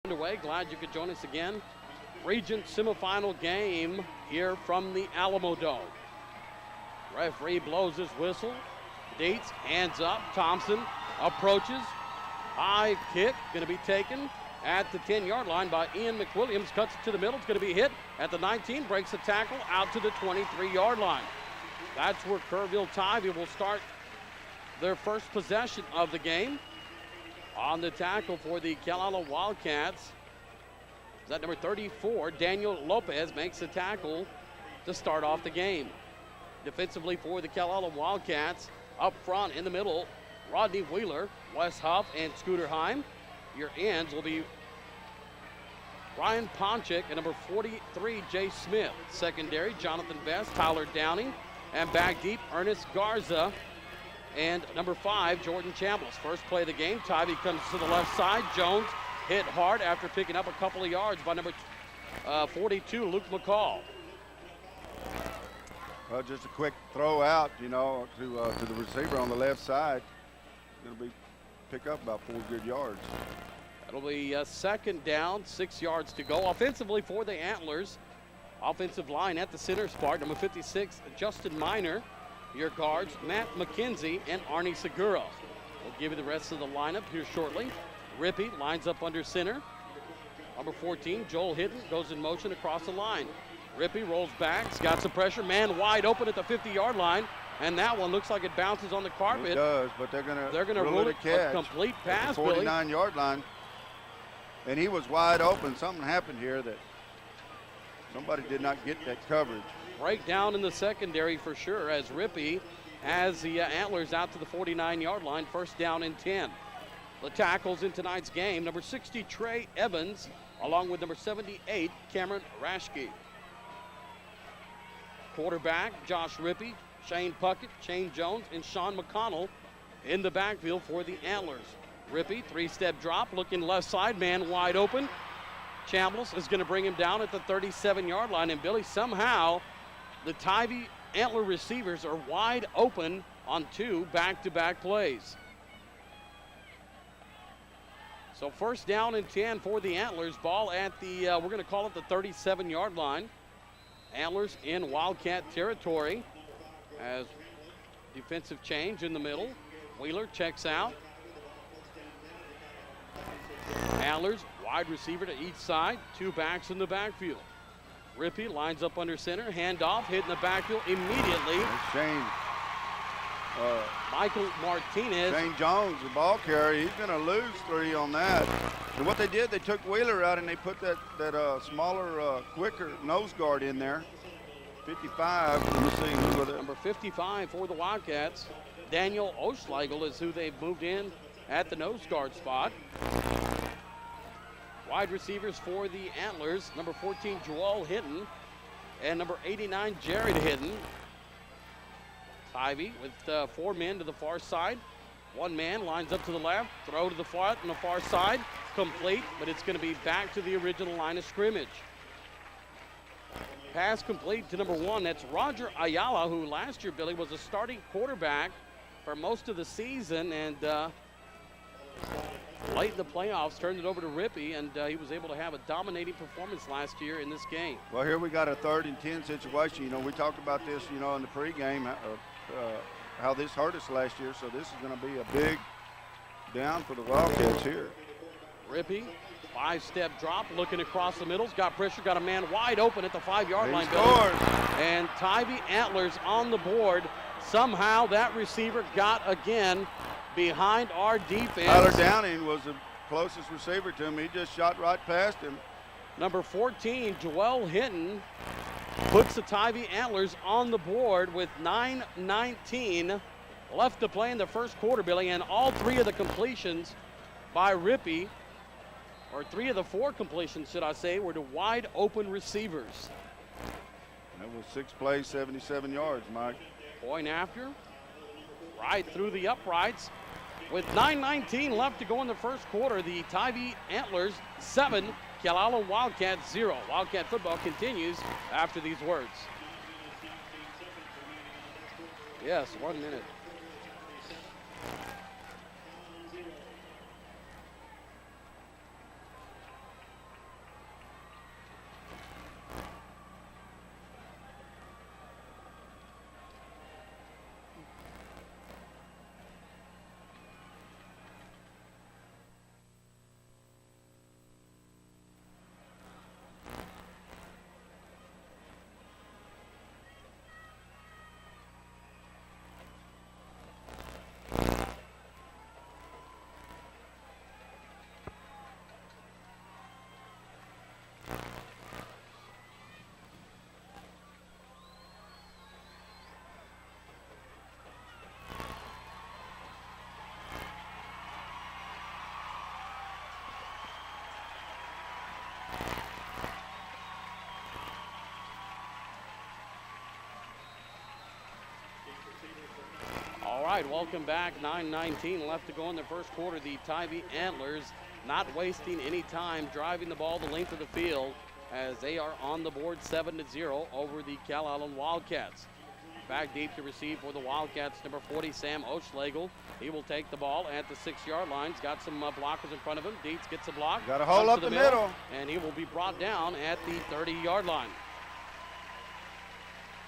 Underway. Glad you could join us again. Regent semifinal game here from the Alamo Dome. Referee blows his whistle. Dietz, hands up. Thompson approaches. High kick going to be taken at the 10-yard line by Ian McWilliams. Cuts it to the middle. It's going to be hit at the 19. Breaks the tackle out to the 23-yard line. That's where Kerrville Tivy will start their first possession of the game. On the tackle for the Calala Wildcats is that number 34, Daniel Lopez, makes the tackle to start off the game. Defensively for the Calala Wildcats, up front in the middle, Rodney Wheeler, Wes Huff, and Scooter Heim. Your ends will be Ryan Ponchik and number 43, Jay Smith. Secondary, Jonathan Best, Tyler Downing, and back deep, Ernest Garza and number 5, Jordan Chambliss. First play of the game, Tivy comes to the left side. Jones hit hard after picking up a couple of yards by number 42, Luke McCall. Well, just a quick throw out, to the receiver on the left side. It'll pick up about 4 good yards. That'll be second down, 6 yards to go. Offensively for the Antlers, offensive line at the center spot, number 56, Justin Miner. Your guards, Matt McKenzie and Arnie Segura. We'll give you the rest of the lineup here shortly. Rippey lines up under center. Number 14, Joel Hidden, goes in motion across the line. Rippey rolls back, he's got some pressure, man wide open at the 50-yard line, and that one looks like it bounces on the carpet. It does, but they're gonna rule it a complete pass, at the 49-yard line. And he was wide open. Something happened here that somebody did not get that coverage. Breakdown in the secondary for sure, as Rippey has the Antlers out to the 49-yard line, first down and 10. The tackles in tonight's game, number 60, Trey Evans, along with number 78, Cameron Rashke. Quarterback, Josh Rippey, Shane Puckett, Shane Jones, and Sean McConnell in the backfield for the Antlers. Rippey, 3-step drop, looking left side, man wide open. Chambliss is going to bring him down at the 37-yard line, and Billy, somehow the Tivy Antler receivers are wide open on 2 back-to-back plays. So first down and 10 for the Antlers. Ball at the, we're going to call it the 37-yard line. Antlers in Wildcat territory as defensive change in the middle. Wheeler checks out. Antlers, wide receiver to each side, 2 backs in the backfield. Rippey lines up under center, handoff, hit in the backfield immediately. Shane. Michael Martinez. Shane Jones, the ball carrier, he's going to lose 3 on that. And what they did, they took Wheeler out and they put that smaller, quicker nose guard in there. 55, let me see who was it. Number 55 for the Wildcats. Daniel Oschleigel is who they've moved in at the nose guard spot. Wide receivers for the Antlers, number 14, Joel Hidden, and number 89, Jared Hidden. Tivy with 4 men to the far side. 1 man lines up to the left, throw to the far on the far side, complete, but it's going to be back to the original line of scrimmage. Pass complete to number 1, that's Roger Ayala, who last year, Billy, was a starting quarterback for most of the season, and late in the playoffs, turned it over to Rippey, and he was able to have a dominating performance last year in this game. Well, here we got a 3rd and 10 situation. We talked about this, in the pregame, how this hurt us last year, so this is going to be a big down for the Wildcats here. Rippey, 5-step drop, looking across the middle, got pressure, got a man wide open at the 5-yard line. And Tivy Antlers on the board. Somehow that receiver got again behind our defense. Tyler Downing was the closest receiver to him. He just shot right past him. Number 14, Joel Hinton, puts the Tivy Antlers on the board with 9:19 left to play in the first quarter, Billy, and all 3 of the completions by Rippey, or 3 of the 4 completions, should I say, were to wide open receivers. That was 6 plays, 77 yards, Mike. Point after, right through the uprights. With 9:19 left to go in the first quarter, the Tivy Antlers 7, Calala Wildcats 0. Wildcat football continues after these words. Yes, 1 minute. All right, welcome back. 9:19 left to go in the first quarter. The Tivy Antlers not wasting any time driving the ball the length of the field as they are on the board 7-0 over the Calallen Wildcats. Back deep to receive for the Wildcats, number 40, Sam Oschlegel. He will take the ball at the 6-yard line. He's got some blockers in front of him. Dietz gets a block. Got to hold up the middle. And he will be brought down at the 30-yard line.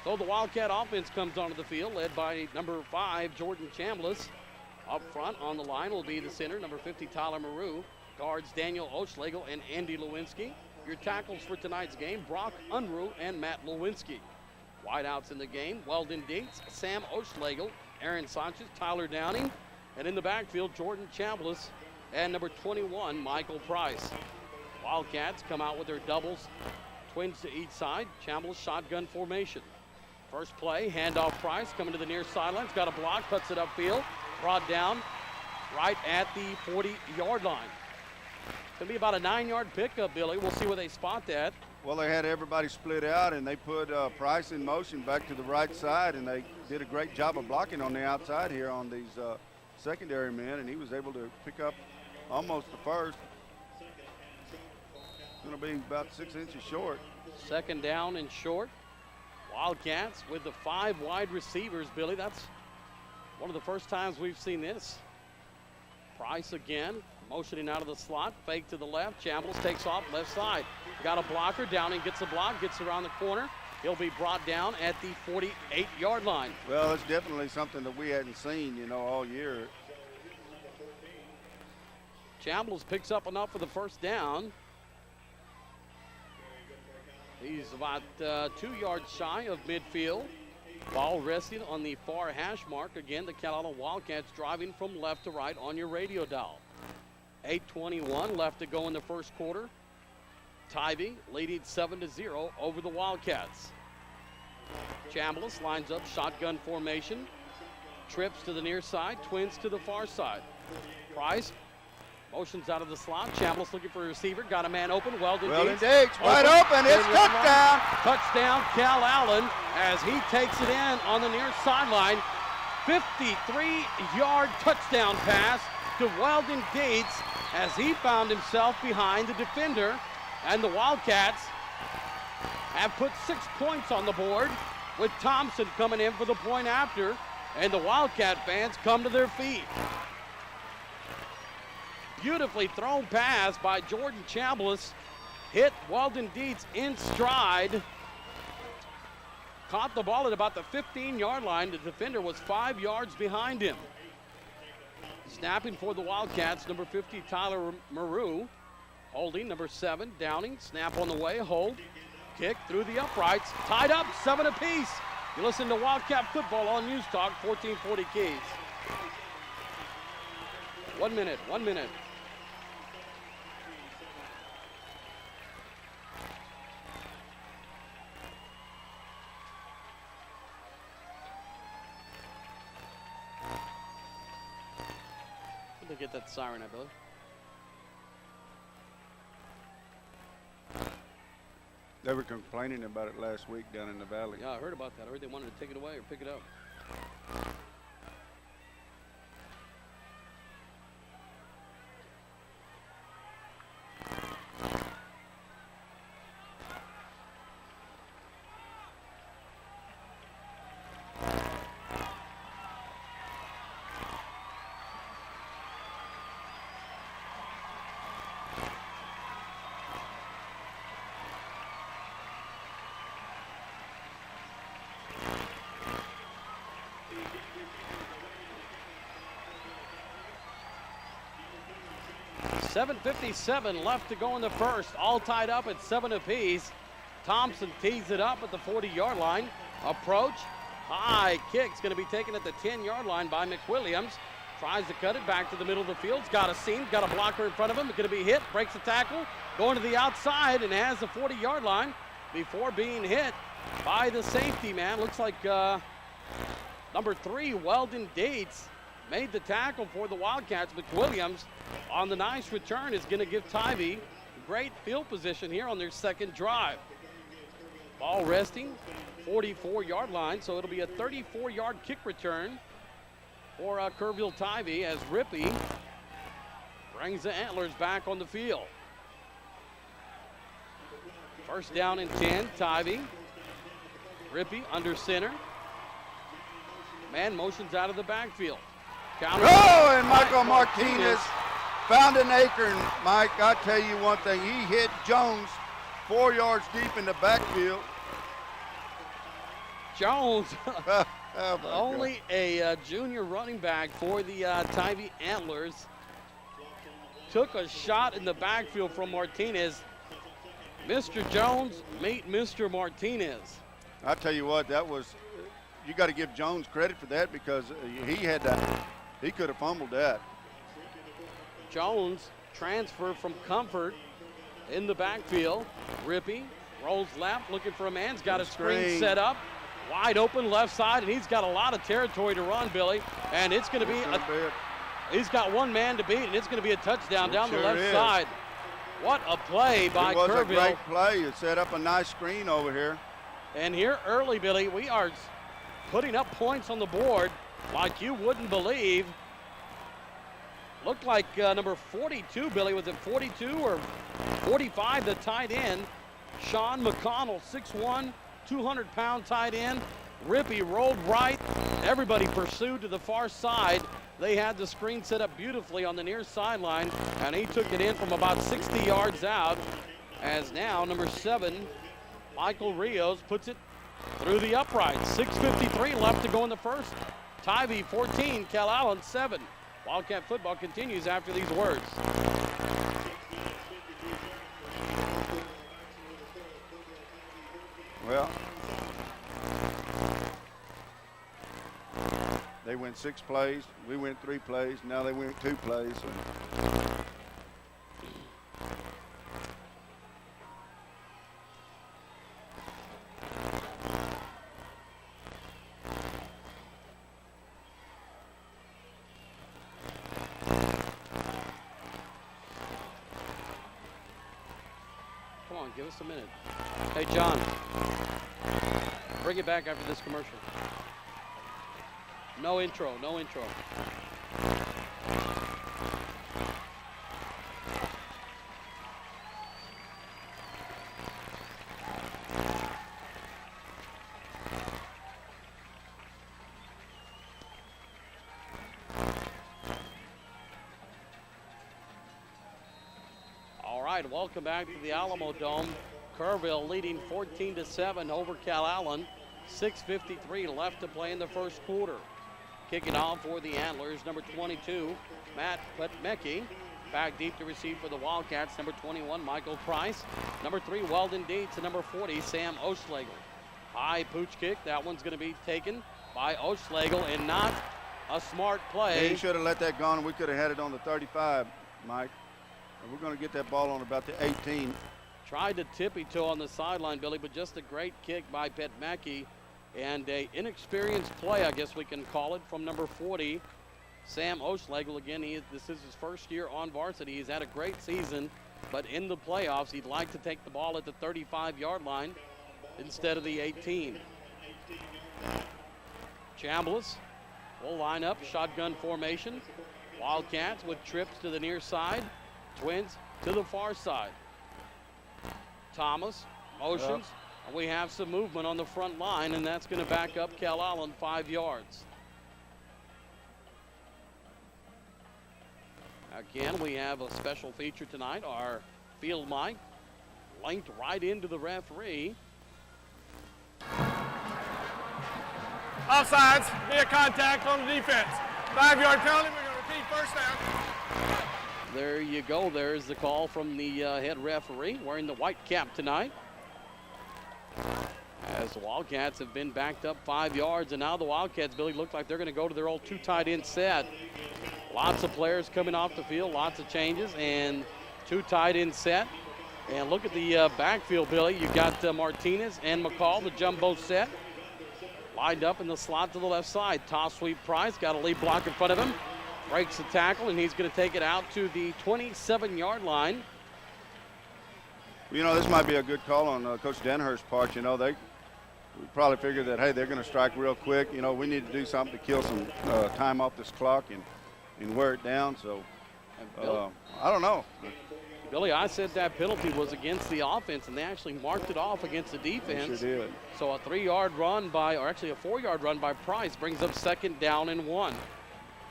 So the Wildcat offense comes onto the field, led by number 5, Jordan Chambliss. Up front on the line will be the center, number 50, Tyler Maru. Guards Daniel Oschlegel and Andy Lewinsky. Your tackles for tonight's game, Brock Unruh and Matt Lewinsky. Wideouts in the game, Weldon Dietz, Sam Oschlegel, Aaron Sanchez, Tyler Downing. And in the backfield, Jordan Chambliss and number 21, Michael Price. Wildcats come out with their doubles, twins to each side. Chambliss shotgun formation. First play, handoff Price, coming to the near sideline. He's got a block, puts it upfield, brought down right at the 40-yard line. It's going to be about a 9-yard pickup, Billy. We'll see where they spot that. Well, they had everybody split out, and they put Price in motion back to the right side, and they did a great job of blocking on the outside here on these secondary men, and he was able to pick up almost the first. It's going to be about 6 inches short. Second down and short. Wildcats with the 5 wide receivers, Billy. That's one of the first times we've seen this. Price again, motioning out of the slot, fake to the left. Chambliss takes off left side. Got a blocker, Downing gets a block, gets around the corner. He'll be brought down at the 48-yard line. Well, it's definitely something that we hadn't seen, all year. Chambliss picks up enough for the first down. He's about 2 yards shy of midfield. Ball resting on the far hash mark. Again, the Calallen Wildcats driving from left to right on your radio dial. 8:21 left to go in the first quarter. Tivy leading 7-0 over the Wildcats. Chambliss lines up shotgun formation. Trips to the near side, twins to the far side. Price motions out of the slot. Chambliss looking for a receiver. Got a man open. Weldon Dietz wide open. It's touchdown. Touchdown, Calallen, as he takes it in on the near sideline. 53-yard touchdown pass to Weldon Dietz as he found himself behind the defender. And the Wildcats have put 6 points on the board with Thompson coming in for the point after. And the Wildcat fans come to their feet. Beautifully thrown pass by Jordan Chambliss. Hit Weldon Dietz in stride. Caught the ball at about the 15-yard line. The defender was 5 yards behind him. Snapping for the Wildcats, number 50, Tyler Maru. Holding, number 7, Downing. Snap on the way, hold. Kick through the uprights. Tied up, 7 apiece. You listen to Wildcat football on News Talk, 1440 Keys. 1 minute, 1 minute. To get that siren, I believe. They were complaining about it last week down in the valley. Yeah, I heard about that. I heard they wanted to take it away or pick it up. .7:57 left to go in the first. All tied up at 7 apiece. Thompson tees it up at the 40-yard line. Approach. High kick's going to be taken at the 10-yard line by McWilliams. tries to cut it back to the middle of the field. He's got a seam, got a blocker in front of him. Going to be hit, breaks the tackle, going to the outside and has the 40-yard line before being hit by the safety, man. Looks like number 3, Weldon Dates, made the tackle for the Wildcats, but Williams on the nice return is going to give Tivy great field position here on their second drive. Ball resting, 44-yard line, so it'll be a 34-yard kick return for Kerrville Tivy as Rippey brings the Antlers back on the field. First down and 10, Tivy. Rippey under center. Man motions out of the backfield. Counter. Oh, and Michael Martinez found an acorn. Mike, I'll tell you one thing. He hit Jones 4 yards deep in the backfield. Jones, Oh, only a junior running back for the Tivy Antlers, took a shot in the backfield from Martinez. Mr. Jones, meet Mr. Martinez. I'll tell you what, that was, you got to give Jones credit for that because he could have fumbled that. Jones transfer from Comfort in the backfield. Rippey rolls left, looking for a man. He's got a screen set up. Wide open left side, and he's got a lot of territory to run, Billy. And it's going to be he's got one man to beat, and it's going to be a touchdown down the left side. What a play by Kerrville. It was a great play. It set up a nice screen over here. And here early, Billy, we are putting up points on the board like you wouldn't believe. Looked like number 42, Billy, was it 42 or 45, the tight end? Sean McConnell, 6'1", 200-pound tight end. Rippey rolled right. Everybody pursued to the far side. They had the screen set up beautifully on the near sideline, and he took it in from about 60 yards out. As now, number 7, Michael Rios, puts it through the upright. 6:53 left to go in the first. Tivy 14, Cal Allen 7. Wildcat football continues after these words. Well, they went 6 plays. We went 3 plays. Now they went 2 plays. Come on, give us a minute. Hey, John, bring it back after this commercial. No intro, no intro. All right, welcome back to the Alamo Dome. Kerrville leading 14-7 over Cal Allen. 6:53 left to play in the first quarter. Kicking off for the Antlers, number 22, Matt Petmecki. Back deep to receive for the Wildcats, number 21, Michael Price. Number 3, Weldon Dietz, and number 40, Sam Oschlegel. High pooch kick. That one's going to be taken by Oschlegel, and not a smart play. He should have let that go, and we could have had it on the 35, Mike. We're going to get that ball on about the 18. Tried to tippy-toe on the sideline, Billy, but just a great kick by Petmecki. And a inexperienced play, I guess we can call it, from number 40, Sam Oschlegel. Again, this is his first year on varsity. He's had a great season, but in the playoffs, he'd like to take the ball at the 35-yard line instead of the 18. Chambliss will line up, shotgun formation. Wildcats with trips to the near side, Twins to the far side. Thomas motions. We have some movement on the front line, and that's going to back up Cal Allen 5 yards. Again, we have a special feature tonight. Our field mic linked right into the referee. Offsides, via contact on the defense. 5-yard penalty, we're going to repeat first down. There you go. There's the call from the head referee, wearing the white cap tonight. As the Wildcats have been backed up 5 yards, and now the Wildcats, Billy, look like they're going to go to their old 2 tight end set. Lots of players coming off the field, lots of changes, and 2 tight end set. And look at the backfield, Billy. You've got Martinez and McCall, the jumbo set, lined up in the slot to the left side. Toss sweep Price, got a lead block in front of him. Breaks the tackle, and he's going to take it out to the 27-yard line. This might be a good call on Coach Denhurst's part. We probably figured that, hey, they're going to strike real quick. We need to do something to kill some time off this clock and wear it down. So, I don't know. Billy, I said that penalty was against the offense, and they actually marked it off against the defense. They sure did. So a 3-yard run or actually a 4-yard run by Price brings up 2nd down and 1.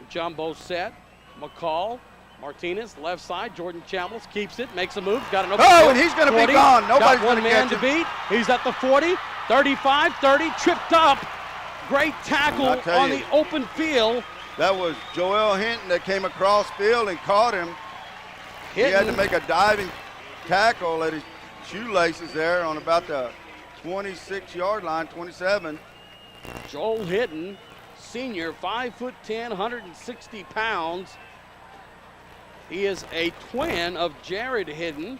Jumbo set, McCall, Martinez, left side. Jordan Chambliss keeps it, makes a move, got an open and he's going to be gone. Nobody's going to man to beat. He's at the 40, 35, 30, tripped up. Great tackle on the open field. That was Joel Hinton that came across field and caught him. Hinton. He had to make a diving tackle at his shoelaces there on about the 26-yard line, 27. Joel Hinton, senior, 5'10", 160 pounds. He is a twin of Jared Hinton.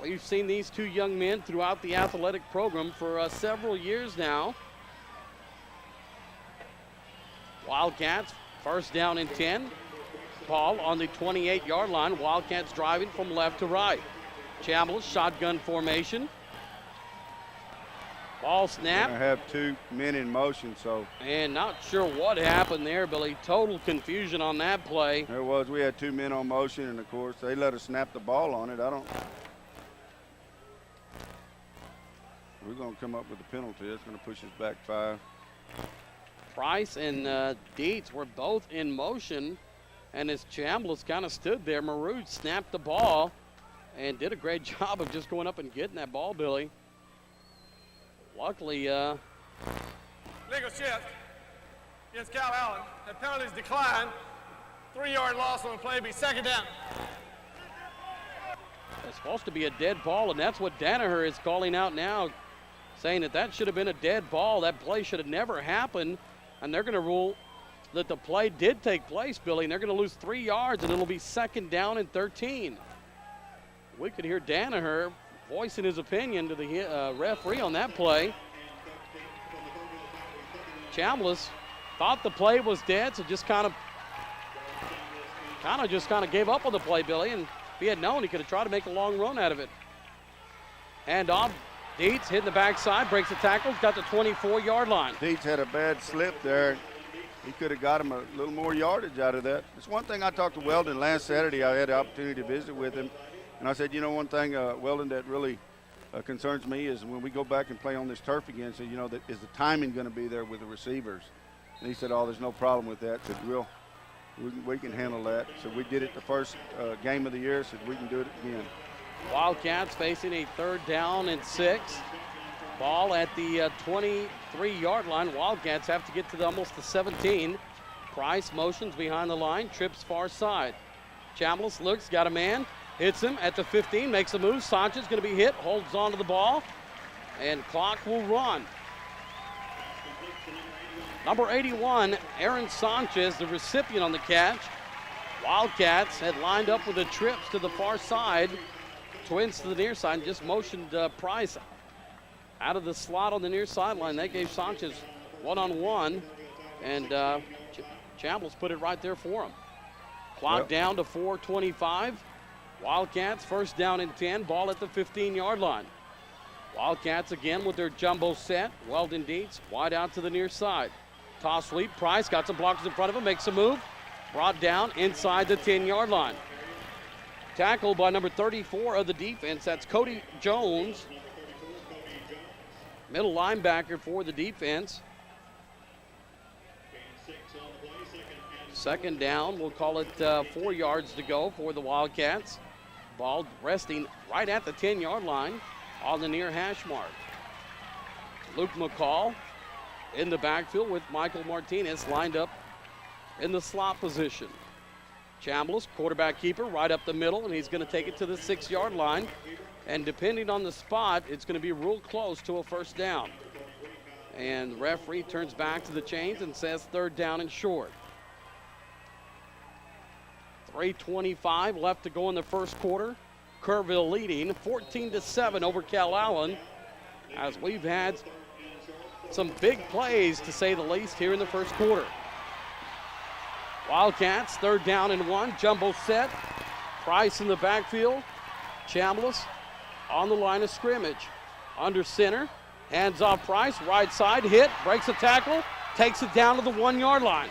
We've seen these 2 young men throughout the athletic program for several years now. Wildcats, 1st down and 10. Paul on the 28-yard line. Wildcats driving from left to right. Chambliss, shotgun formation. Ball snap. Going to have 2 men in motion, so. And not sure what happened there, Billy. Total confusion on that play. There was. We had 2 men on motion, and, of course, they let us snap the ball on it. We're going to come up with a penalty. That's going to push us back 5. Price and Dietz were both in motion, and as Chambliss kind of stood there, Maroon snapped the ball and did a great job of just going up and getting that ball, Billy. Luckily, legal shift against Cal Allen. The penalty's declined. 3-yard loss on the play, be 2nd down. It's supposed to be a dead ball, and that's what Danaher is calling out now, saying that should have been a dead ball. That play should have never happened, and they're going to rule that the play did take place, Billy, and they're going to lose 3 yards, and it'll be 2nd down and 13. We could hear Danaher voicing his opinion to the referee on that play. Chambliss thought the play was dead, so just kind of gave up on the play, Billy, and if he had known, he could have tried to make a long run out of it. Hand off. Dietz hitting the backside, breaks the tackle, got the 24-yard line. Dietz had a bad slip there. He could have got him a little more yardage out of that. It's one thing I talked to Weldon last Saturday. I had the opportunity to visit with him. And I said, one thing, Weldon, that really concerns me is when we go back and play on this turf again, so, that is the timing going to be there with the receivers? And he said, there's no problem with that. Said, we can handle that. So we did it the first game of the year, said we can do it again. Wildcats facing a 3rd down and 6. Ball at the 23-yard line. Wildcats have to get to almost the 17. Price motions behind the line, trips far side. Chambliss looks, got a man, hits him at the 15, makes a move. Sanchez going to be hit, holds on to the ball, and clock will run. Number 81, Aaron Sanchez, the recipient on the catch. Wildcats had lined up with the trips to the far side. Twins to the near side and just motioned Price out of the slot on the near sideline. That gave Sanchez one-on-one, and Chambliss put it right there for him. Clock down to 4:25. Wildcats 1st down and 10, ball at the 15-yard line. Wildcats again with their jumbo set. Weldon Dietz wide out to the near side. Toss sweep, Price got some blockers in front of him, makes a move. Brought down inside the 10-yard line. Tackled by number 34 of the defense. That's Cody Jones, middle linebacker for the defense. 2nd down, we'll call it 4 yards to go for the Wildcats. Ball resting right at the 10-yard line on the near hash mark. Luke McCall in the backfield with Michael Martinez lined up in the slot position. Chambliss, quarterback keeper, right up the middle, and he's going to take it to the 6-yard line. And depending on the spot, it's going to be real close to a 1st down. And the referee turns back to the chains and says 3rd down and short. 3:25 left to go in the first quarter. Kerrville leading 14-7 over Calallen, as we've had some big plays, to say the least, here in the first quarter. Wildcats, 3rd down and 1. Jumbo set. Price in the backfield. Chambliss on the line of scrimmage. Under center. Hands off Price. Right side. Hit. Breaks a tackle. Takes it down to the 1-yard line.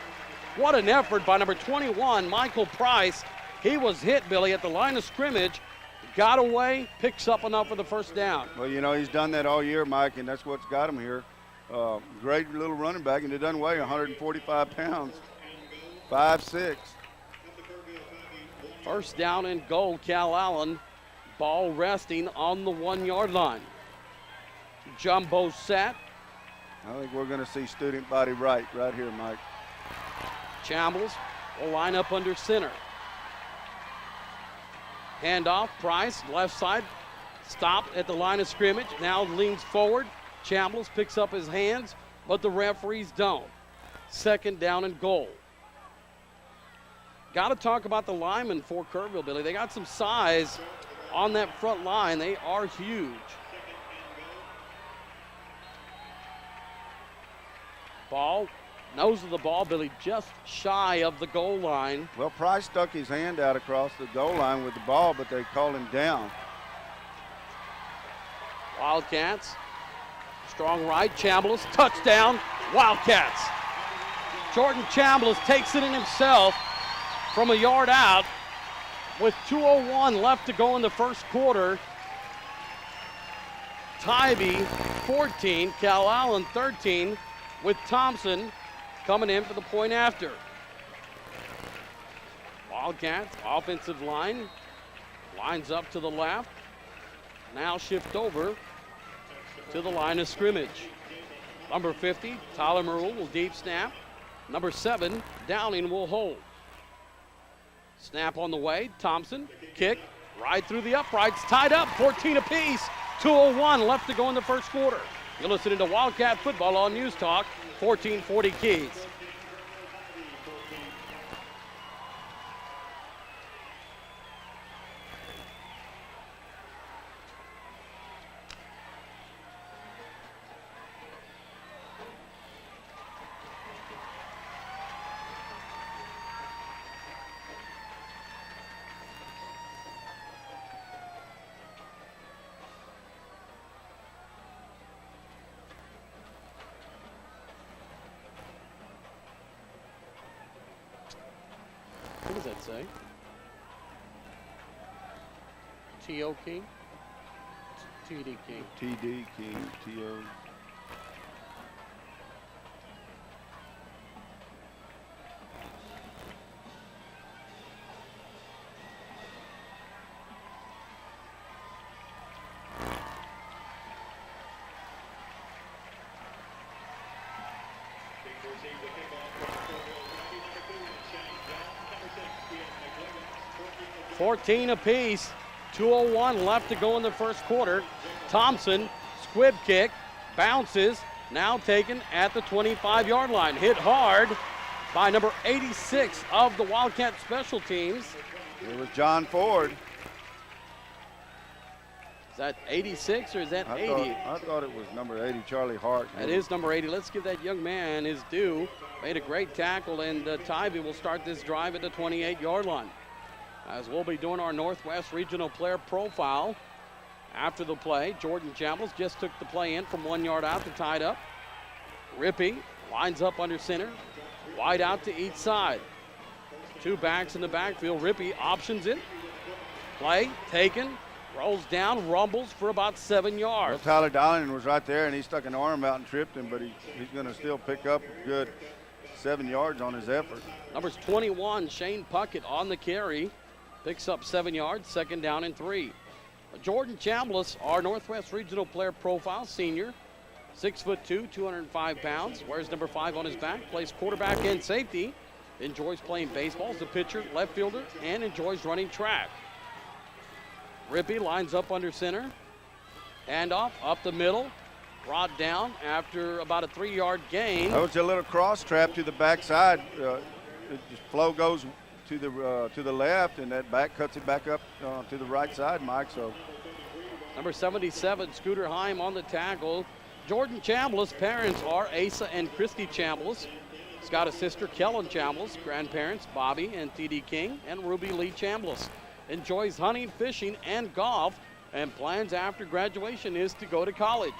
What an effort by number 21, Michael Price. He was hit, Billy, at the line of scrimmage. Got away. Picks up enough for the first down. Well, you know, he's done that all year, Mike, and that's what's got him here. Great little running back, and it doesn't weigh 145 pounds. 5'6". First down and goal, Calallen. Ball resting on the 1-yard line. Jumbo set. I think we're going to see student body right here, Mike. Chambliss will line up under center. Handoff, Price, left side. Stopped at the line of scrimmage. Now leans forward. Chambliss picks up his hands, but the referees don't. 2nd down and goal. Got to talk about the linemen for Kerrville, Billy. They got some size on that front line. They are huge. Ball, nose of the ball, Billy, just shy of the goal line. Well, Price stuck his hand out across the goal line with the ball, but they called him down. Wildcats, strong right, Chambliss, touchdown, Wildcats. Jordan Chambliss takes it in himself from a yard out with 2:01 left to go in the first quarter. Tivy 14, Calallen 13, with Thompson coming in for the point after. Wildcats offensive line lines up to the left. Now shift over to the line of scrimmage. Number 50, Tyler Marule will deep snap. Number 7, Downing will hold. Snap on the way, Thompson, kick, right through the uprights, tied up, 14 apiece, 2:01 left to go in the first quarter. You're listening to Wildcat Football on News Talk, 1440 Keys. What does that say? T.O. King? T.D. King. T.D. King, T.O. $14 apiece, 2:01 left to go in the first quarter. Thompson, squib kick, bounces, now taken at the 25-yard line. Hit hard by number 86 of the Wildcat special teams. It was John Ford. Is that 86 or is that 80? I thought it was number 80, Charlie Hart. That is number 80. Let's give that young man his due. Made a great tackle, and Tivy will start this drive at the 28-yard line. As we'll be doing our Northwest Regional Player Profile after the play. Jordan Chambliss just took the play in from 1 yard out to tied up. Rippey lines up under center. Wide out to each side. Two backs in the backfield. Rippey options it. Play taken. Rolls down, rumbles for about 7 yards. Well, Tyler Dowling was right there, and he stuck an arm out and tripped him, but he's going to still pick up a good 7 yards on his effort. Numbers 21, Shane Puckett on the carry. Picks up 7 yards, 2nd down and 3. Jordan Chambliss, our Northwest Regional Player Profile senior, 6'2", 205 pounds, wears number 5 on his back, plays quarterback and safety, enjoys playing baseball as a pitcher, left fielder, and enjoys running track. Rippey lines up under center. Handoff up the middle. brought down after about a 3-yard gain. That was a little cross trap to the backside. Just flow goes to the left, and that back cuts it back up to the right side, Mike. So Number 77, Scooter Heim on the tackle. Jordan Chambliss' parents are Asa and Christy Chambliss. He's got a sister, Kellen Chambliss, grandparents, Bobby and T.D. King, and Ruby Lee Chambliss. Enjoys hunting, fishing, and golf, and plans after graduation is to go to college.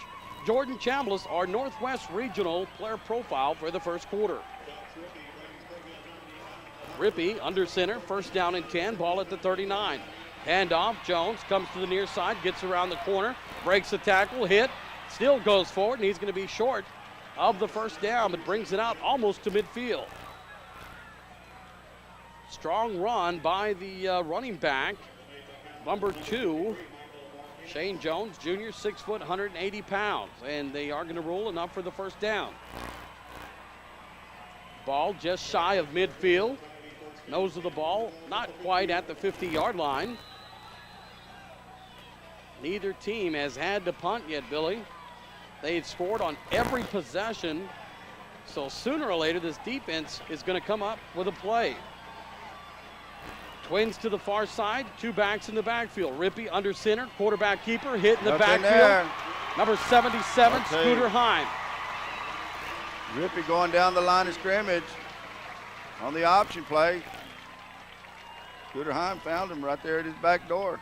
Jordan Chambliss, our Northwest Regional player profile for the first quarter. Rippey under center, first down and 10, ball at the 39. Handoff, Jones comes to the near side, gets around the corner, breaks the tackle, hit, still goes forward, and he's going to be short of the first down, but brings it out almost to midfield. Strong run by the running back, number 2, Shane Jones, Jr., 6 foot, 180 pounds, and they are going to rule enough for the first down. Ball just shy of midfield. Nose of the ball, not quite at the 50-yard line. Neither team has had to punt yet, Billy. They've scored on every possession, so sooner or later this defense is going to come up with a play. Twins to the far side, 2 backs in the backfield. Rippey under center, quarterback keeper, hit in the backfield. Number 77, Scooter Heim. Rippey going down the line of scrimmage on the option play. Scooter Heim found him right there at his back door.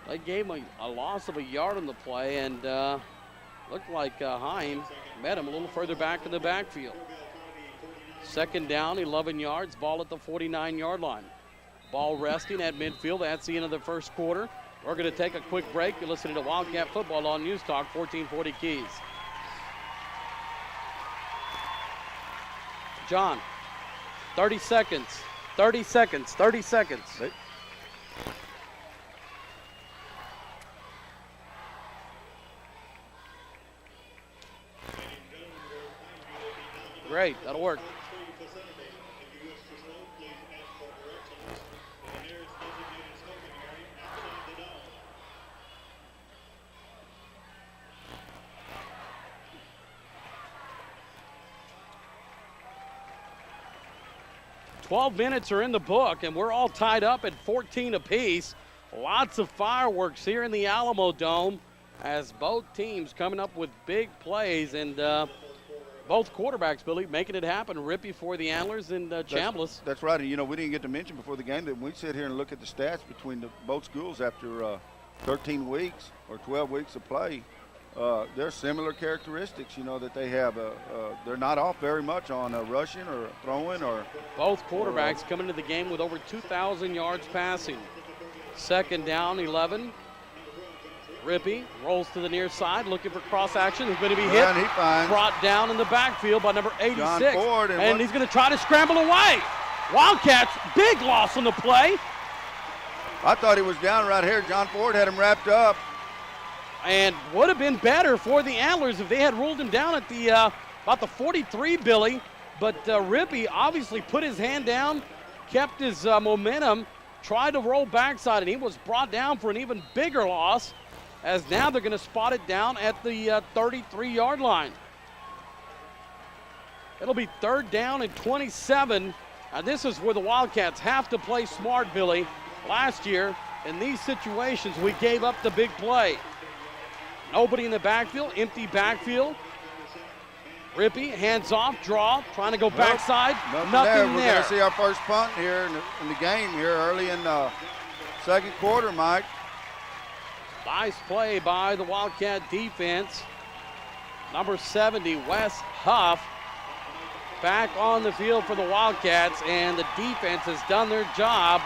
They gave him a loss of a yard on the play, and looked like Heim met him a little further back in the backfield. Second down, 11 yards, ball at the 49-yard line. Ball resting at midfield. That's the end of the first quarter. We're going to take a quick break. You're listening to Wildcat Football on News Talk 1440 Keys. John, 30 seconds. 30 seconds. 30 seconds. Great, that'll work. "12 minutes are in the book, and we're all tied up at 14 apiece. Lots of fireworks here in the Alamo Dome as both teams coming up with big plays, and both quarterbacks, Billy, making it happen. Rippey for the Antlers and Chambliss. That's right. And, you know, we didn't get to mention before the game that when we sit here and look at the stats between both schools after 13 weeks or 12 weeks of play, there are similar characteristics, you know, that they have. They're not off very much on rushing or throwing. Both quarterbacks coming into the game with over 2,000 yards passing. Second down, 11. Rippey rolls to the near side, looking for cross action. He's going to be hit. And he finds brought down in the backfield by number 86. John Ford, and he's going to try to scramble away. Wildcats, big loss on the play. I thought he was down right here. John Ford had him wrapped up. And would have been better for the Antlers if they had ruled him down at the about the 43, Billy. But Rippey obviously put his hand down, kept his momentum, tried to roll backside, and he was brought down for an even bigger loss, as now they're going to spot it down at the 33-yard line. It'll be third down and 27. And this is where the Wildcats have to play smart, Billy. Last year, in these situations, we gave up the big play. Nobody in the backfield, empty backfield. Rippey, hands off, draw, trying to go backside. Nothing there. We're going to see our first punt here in the game here early in the second quarter, Mike. Nice play by the Wildcat defense. Number 70, Wes Huff, back on the field for the Wildcats, and the defense has done their job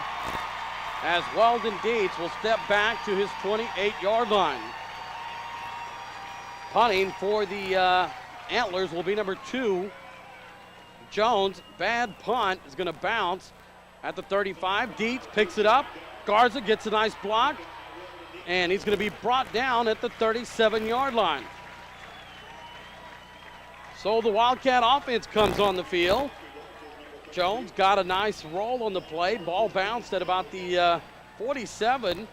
as Weldon Dietz will step back to his 28-yard line. Punting for the Antlers will be number 2, Jones. Bad punt is going to bounce at the 35. Dietz picks it up. Garza gets a nice block, and he's going to be brought down at the 37-yard line. So the Wildcat offense comes on the field. Jones got a nice roll on the play. Ball bounced at about the 47,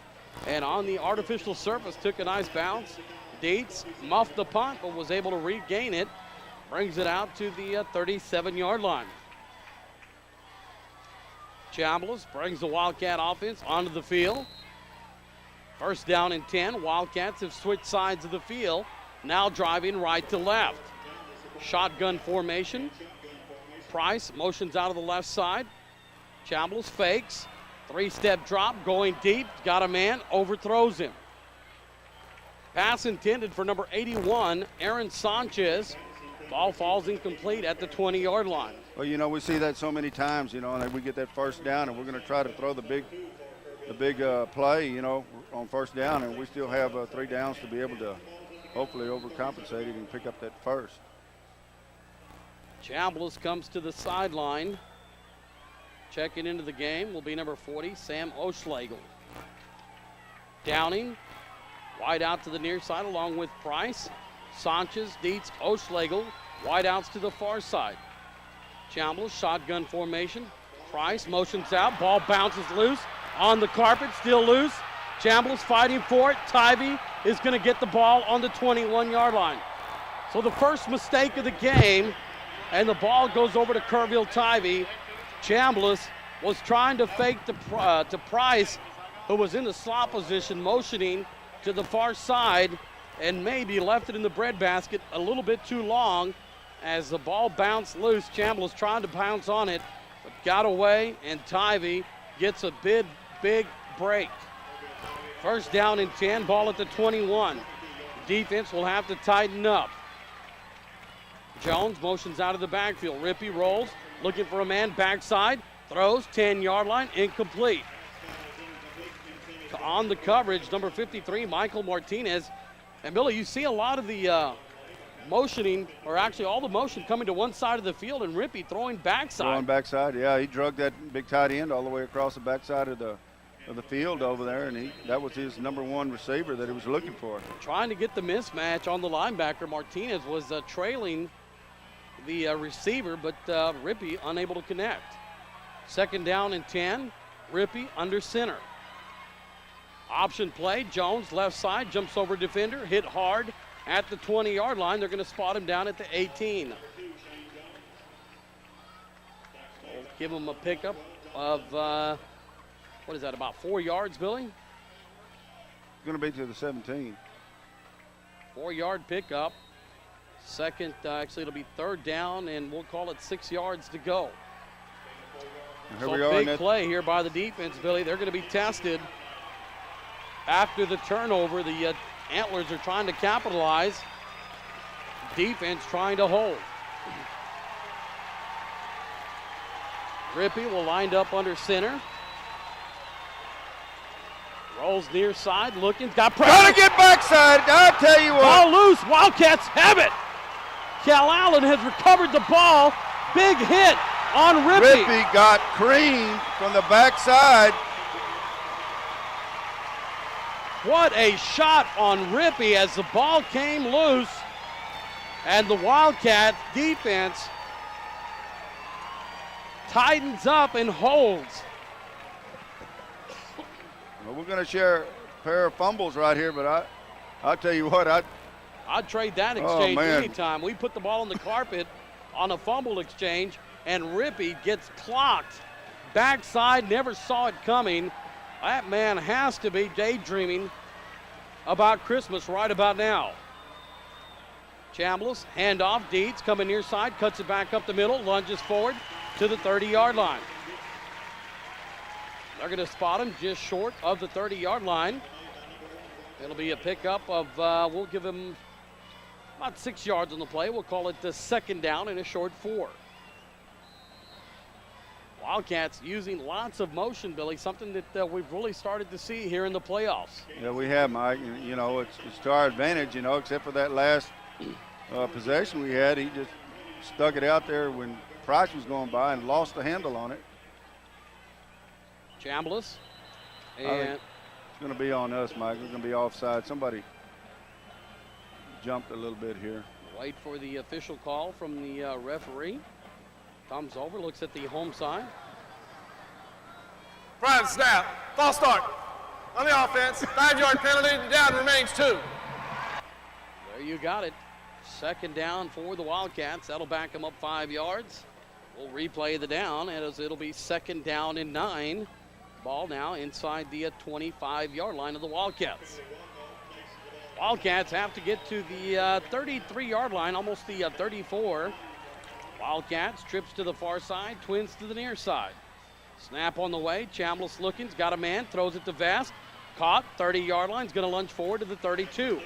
and on the artificial surface took a nice bounce Dietz muffed the punt, but was able to regain it. Brings it out to the 37-yard line. Chambliss brings the Wildcat offense onto the field. First down and 10. Wildcats have switched sides of the field, now driving right to left. Shotgun formation. Price motions out of the left side. Chambliss fakes. Three-step drop, going deep. Got a man, overthrows him. Pass intended for number 81, Aaron Sanchez. Ball falls incomplete at the 20-yard line. Well, you know, we see that so many times, you know, and we get that first down, and we're going to try to throw the big play, you know, on first down, and we still have 3 downs to be able to hopefully overcompensate it and pick up that first. Chambliss comes to the sideline. Checking into the game will be number 40, Sam Oschlegel. Downing, wide out to the near side along with Price. Sanchez, Dietz, Oschlegel, wide outs to the far side. Chambliss, shotgun formation. Price motions out, ball bounces loose on the carpet, still loose. Chambliss fighting for it. Tivy is going to get the ball on the 21-yard line. So the first mistake of the game, and the ball goes over to Kerrville Tivy. Chambliss was trying to fake to Price, who was in the slot position, motioning to the far side, and maybe left it in the breadbasket a little bit too long as the ball bounced loose. Chambliss trying to pounce on it, but got away, and Tivy gets a big break. First down and 10, ball at the 21. Defense will have to tighten up. Jones motions out of the backfield. Rippey rolls, looking for a man backside, throws, 10-yard line, incomplete. On the coverage, number 53, Michael Martinez. And Billy, you see a lot of the motioning, or actually all the motion coming to one side of the field, and Rippey throwing backside. Throwing backside, yeah. He drug that big tight end all the way across the backside of the field over there, and that was his number 1 receiver that he was looking for. Trying to get the mismatch on the linebacker. Martinez was trailing the receiver, but Rippey unable to connect. Second down and 10, Rippey under center. Option play, Jones left side, jumps over defender, hit hard at the 20-yard line. They're going to spot him down at the 18. We'll give him a pickup of, what is that, about 4 yards, Billy? It's going to be to the 17. 4-yard pickup. Second, actually it'll be third down, and we'll call it 6 yards to go. Here so we are, big play here by the defense, Billy. They're going to be tested after the turnover. The Antlers are trying to capitalize. Defense trying to hold. Rippey will line up under center. Rolls near side, looking, got pressure. Gotta get backside, I'll tell you what. Ball loose, Wildcats have it. Cal Allen has recovered the ball. Big hit on Rippey. Rippey got creamed from the backside. What a shot on Rippey as the ball came loose, and the Wildcat defense tightens up and holds. Well, we're going to share a pair of fumbles right here, but I'll tell you what, I'd trade that exchange anytime. We put the ball on the carpet on a fumble exchange, and Rippey gets clocked. Backside, never saw it coming. That man has to be daydreaming about Christmas right about now. Chambliss, handoff, Dietz coming near side, cuts it back up the middle, lunges forward to the 30-yard line. They're going to spot him just short of the 30-yard line. It'll be a pickup of, we'll give him about 6 yards on the play. We'll call it the second down and a short 4. Wildcats using lots of motion, Billy, something that we've really started to see here in the playoffs. Yeah, we have, Mike. You know, it's to our advantage, you know, except for that last possession we had. He just stuck it out there when Price was going by and lost the handle on it. Chambliss. And it's going to be on us, Mike. It's going to be offside. Somebody jumped a little bit here. Wait for the official call from the referee. Comes over, looks at the home side. Prior to snap, false start. On the offense, 5-yard penalty, down remains 2. There you got it. Second down for the Wildcats. That'll back them up 5 yards. We'll replay the down as it'll be second down and 9. Ball now inside the 25-yard line of the Wildcats. Wildcats have to get to the 33-yard line, almost the 34. Wildcats trips to the far side, twins to the near side. Snap on the way. Chambliss looking, got a man, throws it to Vest. Caught, 30-yard line, is going to lunge forward to the 32.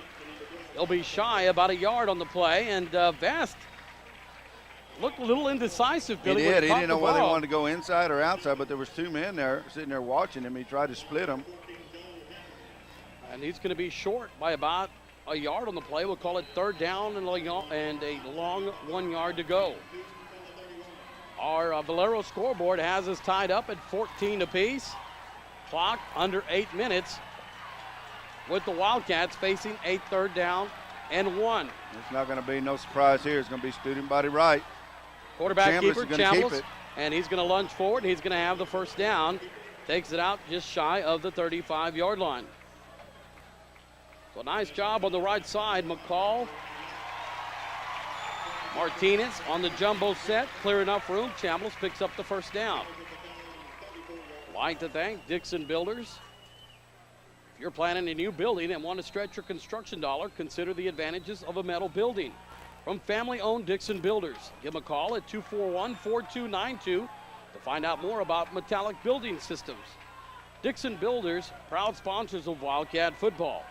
They'll be shy about a yard on the play, and Vest looked a little indecisive, Billy. He did. He didn't know whether he wanted to go inside or outside, but there was 2 men there sitting there watching him. He tried to split them. And he's going to be short by about a yard on the play. We'll call it third down and a long 1 yard to go. Our Valero scoreboard has us tied up at 14 apiece. Clock under 8 minutes with the Wildcats facing a third down and 1. It's not going to be no surprise here. It's going to be student body right. Quarterback keeper, Chambliss, and he's going to lunge forward. He's going to have the first down. Takes it out just shy of the 35-yard line. So nice job on the right side. McCall, Martinez on the jumbo set. Clear enough room. Chambliss picks up the first down. Like to thank Dixon Builders. If you're planning a new building and want to stretch your construction dollar, consider the advantages of a metal building. From family-owned Dixon Builders, give them a call at 241-4292 to find out more about metallic building systems. Dixon Builders, proud sponsors of Wildcat football.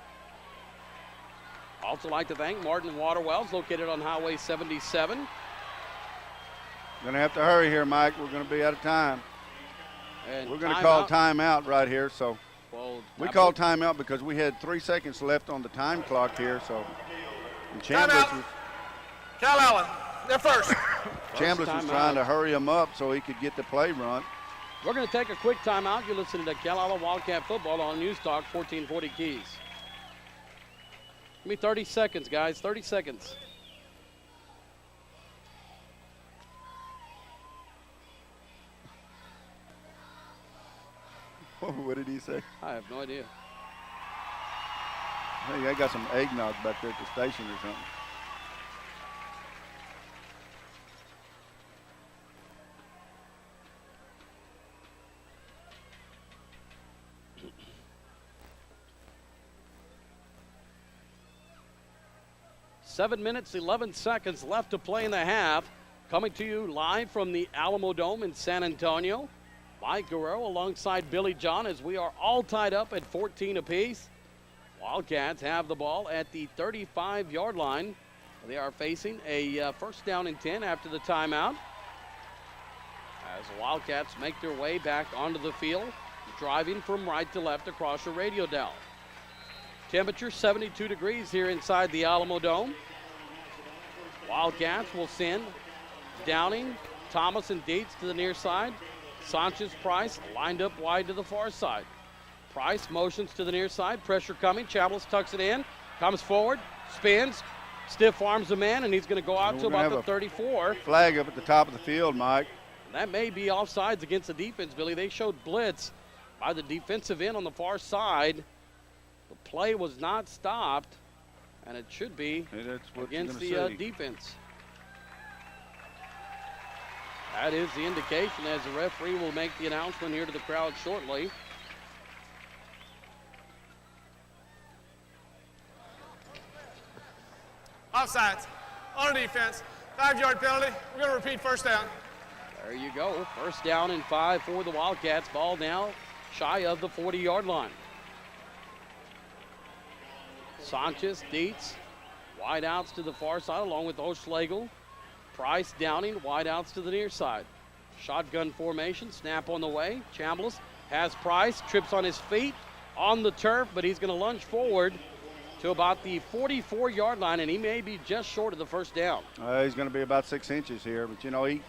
Also like to thank Martin Water Wells, located on Highway 77. Going to have to hurry here, Mike. We're going to be out of time. And we're going to call timeout right here. So we called timeout because we had 3 seconds left on the time clock here. So Chambliss Cal Allen, they're first. Chambliss was trying to hurry him up so he could get the play run. We're going to take a quick timeout. You're listening to Cal Allen Wildcat football on News Talk 1440 Keys. Give me 30 seconds, guys. 30 seconds. What did he say? I have no idea. I think I got some eggnog back there at the station or something. Seven minutes, 11 seconds left to play in the half. Coming to you live from the Alamo Dome in San Antonio. Mike Guerrero alongside Billy John as we are all tied up at 14 apiece. Wildcats have the ball at the 35-yard line. They are facing a first down and 10 after the timeout. As the Wildcats make their way back onto the field, driving from right to left across your radio dial. Temperature 72 degrees here inside the Alamo Dome. Wildcats will send Downing, Thomas, and Dietz to the near side. Sanchez, Price lined up wide to the far side. Price motions to the near side. Pressure coming. Chambliss tucks it in. Comes forward. Spins. Stiff arms a man, and he's going to go out to about the 34. Flag up at the top of the field, Mike. That may be offsides against the defense, Billy. They showed blitz by the defensive end on the far side. The play was not stopped, and it should be against the defense. That is the indication as the referee will make the announcement here to the crowd shortly. Offsides. On defense. 5-yard penalty. We're going to repeat first down. There you go. First down and 5 for the Wildcats. Ball now shy of the 40-yard line. Sanchez, Dietz, wide outs to the far side along with O'Schlegel. Price, Downing, wide outs to the near side. Shotgun formation, snap on the way. Chambliss has Price, trips on his feet on the turf, but he's going to lunge forward to about the 44-yard line, and he may be just short of the first down. He's going to be about 6 inches here, but you know, he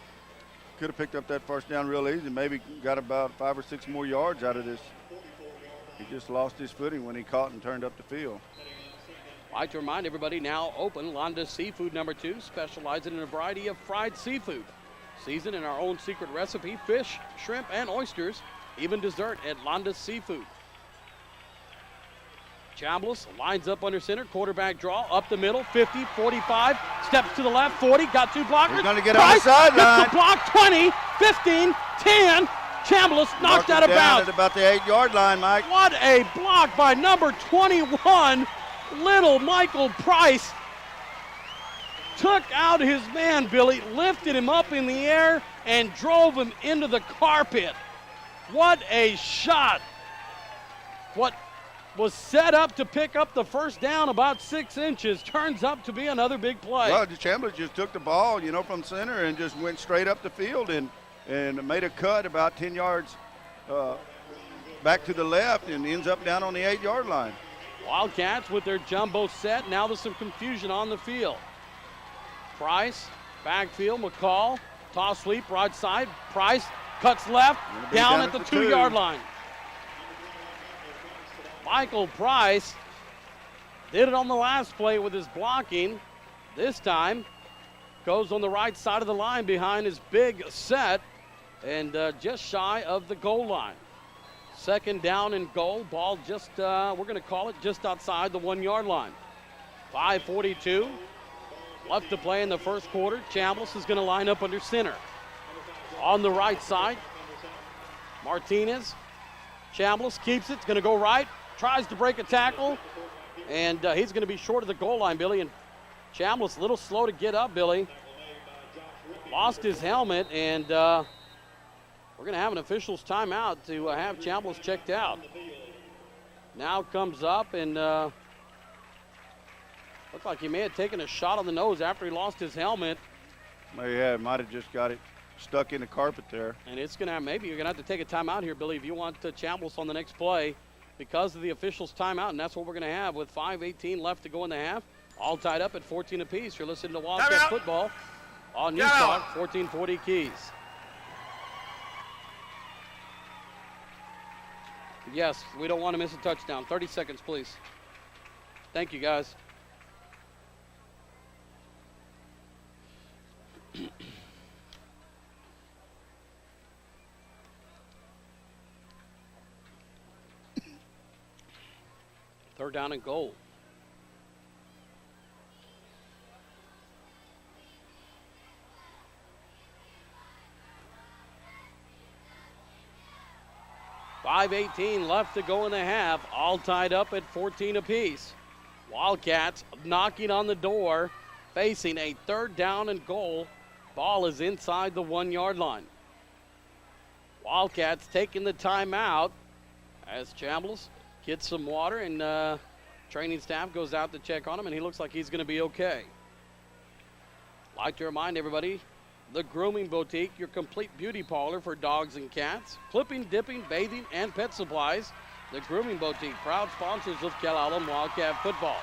could have picked up that first down real easy, maybe got about 5 or 6 more yards out of this. He just lost his footing when he caught and turned up the field. I'd like to remind everybody now open Londa's Seafood No. 2, specializing in a variety of fried seafood. Seasoned in our own secret recipe, fish, shrimp, and oysters, even dessert at Londa's Seafood. Chambliss lines up under center, quarterback draw, up the middle, 50, 45, steps to the left, 40, got 2 blockers. He's going to get on the sideline. Gets the block, 20, 15, 10. Chambliss knocked out of bounds. At about the 8-yard line, Mike. What a block by number 21, little Michael Price. Took out his man, Billy, lifted him up in the air, and drove him into the carpet. What a shot. What was set up to pick up the first down about 6 inches turns up to be another big play. Well, Chambliss just took the ball, from center and just went straight up the field and made a cut about 10 yards back to the left and ends up down on the 8-yard line. Wildcats with their jumbo set. Now there's some confusion on the field. Price, backfield, McCall, toss sweep, right side. Price cuts left, down at the 2-yard line. Michael Price did it on the last play with his blocking. This time goes on the right side of the line behind his big set and just shy of the goal line. 2nd down and goal. Ball just, we're going to call it just outside the 1-yard line. 5:42 left to play in the first quarter. Chambliss is going to line up under center. On the right side, Martinez. Chambliss keeps it. It's going to go right. Tries to break a tackle, and he's going to be short of the goal line, Billy. And Chambliss a little slow to get up, Billy. Lost his helmet, and we're going to have an official's timeout to have Chambliss checked out. Now comes up, and looked like he may have taken a shot on the nose after he lost his helmet. Yeah, might have just got it stuck in the carpet there. And it's going to have, maybe you're going to have to take a timeout here, Billy, if you want Chambliss on the next play, because of the official's timeout, and that's what we're going to have with 5:18 left to go in the half. All tied up at 14 apiece. You're listening to Wildcat football on News Talk 1440 Keys. Yes, we don't want to miss a touchdown. 30 seconds, please. Thank you, guys. Third down and goal. .518 left to go in the half, all tied up at 14 apiece. Wildcats knocking on the door, facing a 3rd down and goal. Ball is inside the 1-yard line. Wildcats taking the timeout as Chambliss gets some water, and training staff goes out to check on him, and he looks like he's going to be okay. Like to remind everybody, the Grooming Boutique, your complete beauty parlor for dogs and cats. Clipping, dipping, bathing, and pet supplies. The Grooming Boutique, proud sponsors of Calallen Wildcat football.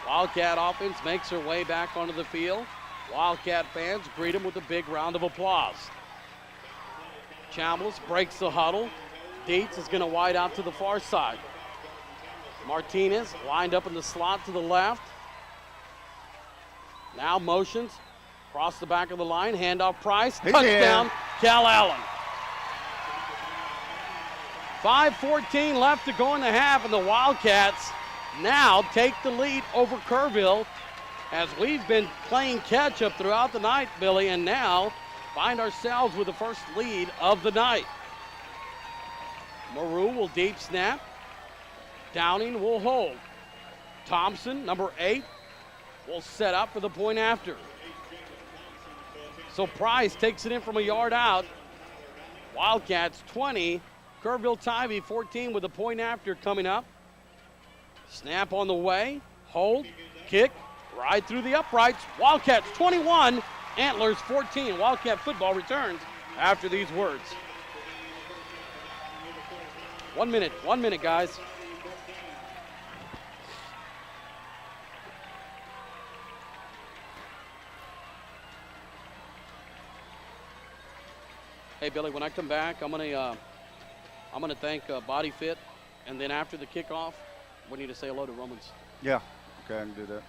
Wildcat offense makes their way back onto the field. Wildcat fans greet them with a big round of applause. Chambliss breaks the huddle. Dietz is going to wide out to the far side. Martinez lined up in the slot to the left. Now motions across the back of the line. Handoff Price. Touchdown, Cal Allen. 5:14 left to go in the half, and the Wildcats now take the lead over Kerrville as we've been playing catch-up throughout the night, Billy, and now find ourselves with the first lead of the night. Maru will deep snap. Downing will hold. Thompson, number 8, will set up for the point after. So Price takes it in from a yard out. Wildcats 20, Kerrville Tivy 14 with a point after coming up. Snap on the way, hold, kick, right through the uprights. Wildcats 21, Antlers 14. Wildcat football returns after these words. 1 minute, guys. Hey Billy, when I come back, I'm gonna thank Body Fit, and then after the kickoff, we need to say hello to Romans. Yeah, okay, I can do that.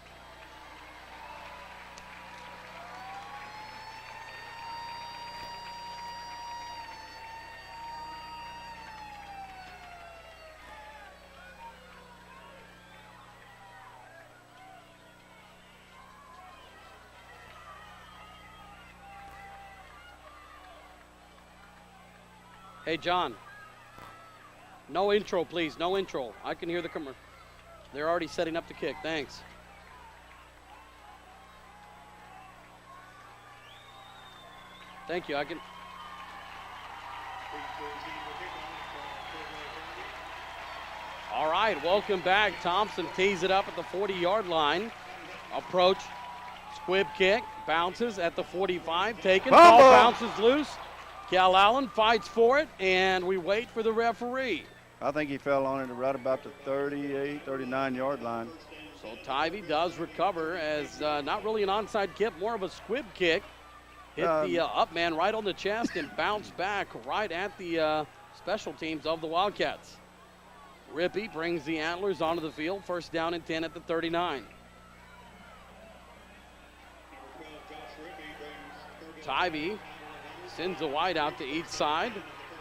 Hey, John. No intro, please. No intro. I can hear the commercial. They're already setting up the kick. Thanks. Thank you. I can. All right, welcome back. Thompson tees it up at the 40-yard line. Approach, squib kick, bounces at the 45, taken. Ball bounces loose. Cal Allen fights for it, and we wait for the referee. I think he fell on it right about the 38, 39-yard line. So Tivy does recover as not really an onside kick, more of a squib kick. Hit the up man right on the chest and bounced back right at the special teams of the Wildcats. Rippey brings the Antlers onto the field. First down and 10 at the 39. Tivy sends a wide out to each side.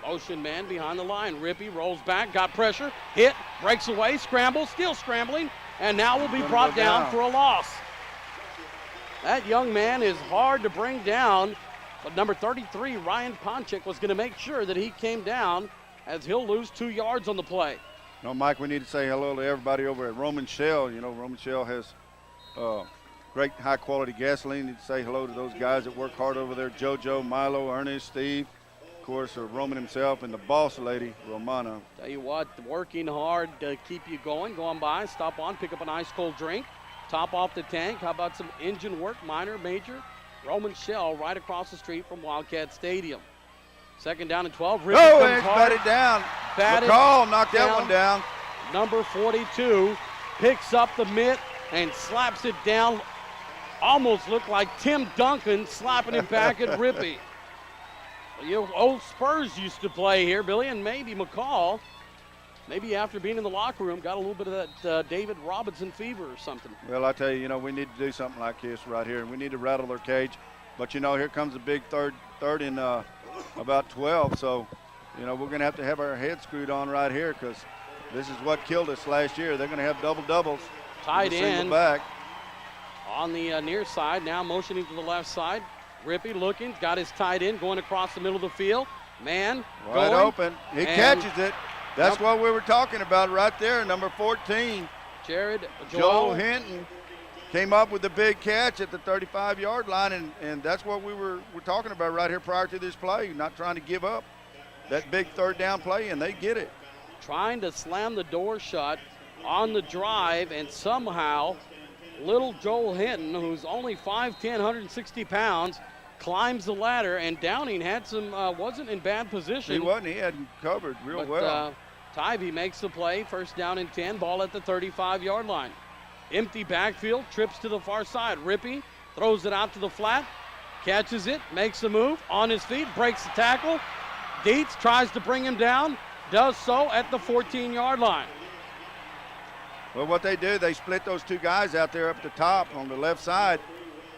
Motion man behind the line. Rippey rolls back, got pressure, hit, breaks away, scrambles, still scrambling, and now will be brought down for a loss. That young man is hard to bring down, but number 33, Ryan Ponchik, was going to make sure that he came down as he'll lose 2 yards on the play. No, Mike, we need to say hello to everybody over at Roman Shell. You know, Roman Shell has great high-quality gasoline. Need to say hello to those guys that work hard over there, JoJo, Milo, Ernest, Steve, of course, Roman himself, and the boss lady, Romana. Tell you what, working hard to keep you going by, stop on, pick up an ice-cold drink, top off the tank. How about some engine work, minor, major? Roman Shell right across the street from Wildcat Stadium. Second down and 12. Rippey it's batted down. McCall knocked that one down. Number 42 picks up the mitt and slaps it down. Almost looked like Tim Duncan slapping it back at Rippey. You old Spurs used to play here, Billy, and maybe McCall, maybe after being in the locker room, got a little bit of that David Robinson fever or something. Well, I tell you, we need to do something like this right here, and we need to rattle their cage. But, here comes a big third and about 12. So, we're going to have our head screwed on right here because this is what killed us last year. They're going to have double-doubles. Tight end back. On the near side, now motioning to the left side. Rippey looking, got his tight end going across the middle of the field. Man, wide open. He catches it. That's what we were talking about right there, number 14. Joel Hinton came up with a big catch at the 35-yard line, and that's what we're talking about right here prior to this play, not trying to give up that big third down play, and they get it. Trying to slam the door shut on the drive, and somehow little Joel Hinton, who's only 5'10", 160 pounds, climbs the ladder, and Downing had wasn't in bad position. He wasn't. He had him covered real well. Tivy makes the play, first down and 10, ball at the 35-yard line. Empty backfield, trips to the far side. Rippey throws it out to the flat, catches it, makes the move, on his feet, breaks the tackle. Dietz tries to bring him down, does so at the 14-yard line. Well, what they do, they split those two guys out there up at the top on the left side,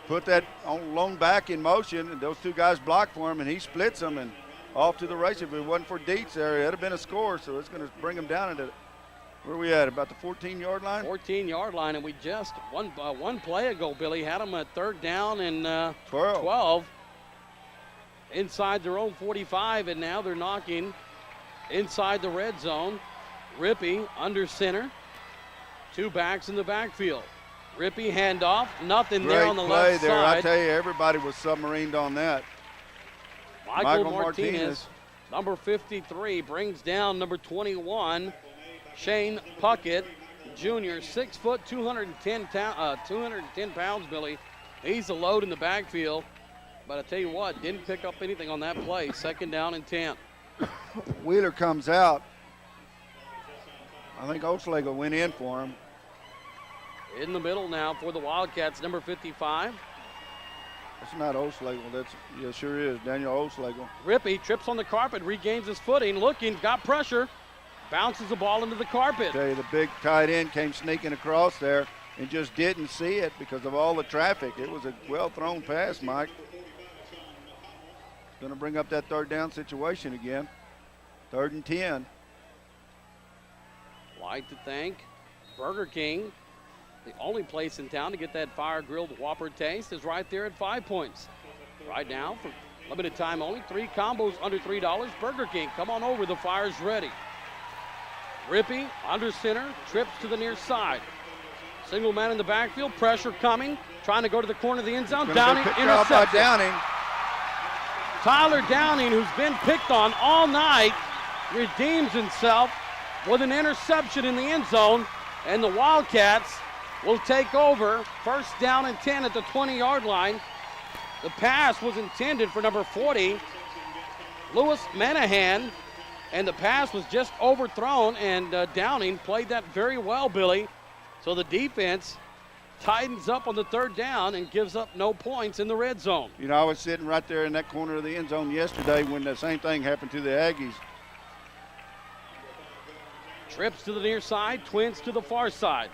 put that lone back in motion, and those two guys block for him, and he splits them and off to the races. If it wasn't for Dietz there, it would have been a score, so it's going to bring him down into where are we at, about the 14-yard line? 14-yard line, and we just, one play ago, Billy, had them at third down and 12. Inside their own 45, and now they're knocking inside the red zone. Rippey under center. Two backs in the backfield. Rippey handoff, nothing there on the left there. side. I tell you, everybody was submarined on that. Michael Martinez, number 53, brings down number 21, Shane Puckett, Jr., 6 foot, 210 pounds, Billy. He's a load in the backfield, but I tell you what, didn't pick up anything on that play. Second down and 10. Wheeler comes out. I think Oslego went in for him. In the middle now for the Wildcats, number 55. That's not Oslego. Yeah, sure is. Daniel Oslego. Rippey trips on the carpet, regains his footing, looking, got pressure, bounces the ball into the carpet. I tell you, the big tight end came sneaking across there and just didn't see it because of all the traffic. It was a well-thrown pass, Mike. Going to bring up that third down situation again. 3rd and 10. Like to thank Burger King. The only place in town to get that fire-grilled Whopper taste is right there at 5 Points. Right now, for Limited time only. 3 combos under $3. Burger King, come on over. The fire's ready. Rippey under center, trips to the near side. Single man in the backfield, pressure coming. Trying to go to the corner of the end zone. Downing intercepted. Downing. Tyler Downing, who's been picked on all night, redeems himself with an interception in the end zone. And the Wildcats will take over. First down and 10 at the 20-yard line. The pass was intended for number 40, Lewis Manahan, and the pass was just overthrown, and Downing played that very well, Billy. So the defense tightens up on the 3rd down and gives up no points in the red zone. You know, I was sitting right there in that corner of the end zone yesterday when the same thing happened to the Aggies. Trips to the near side, twins to the far side.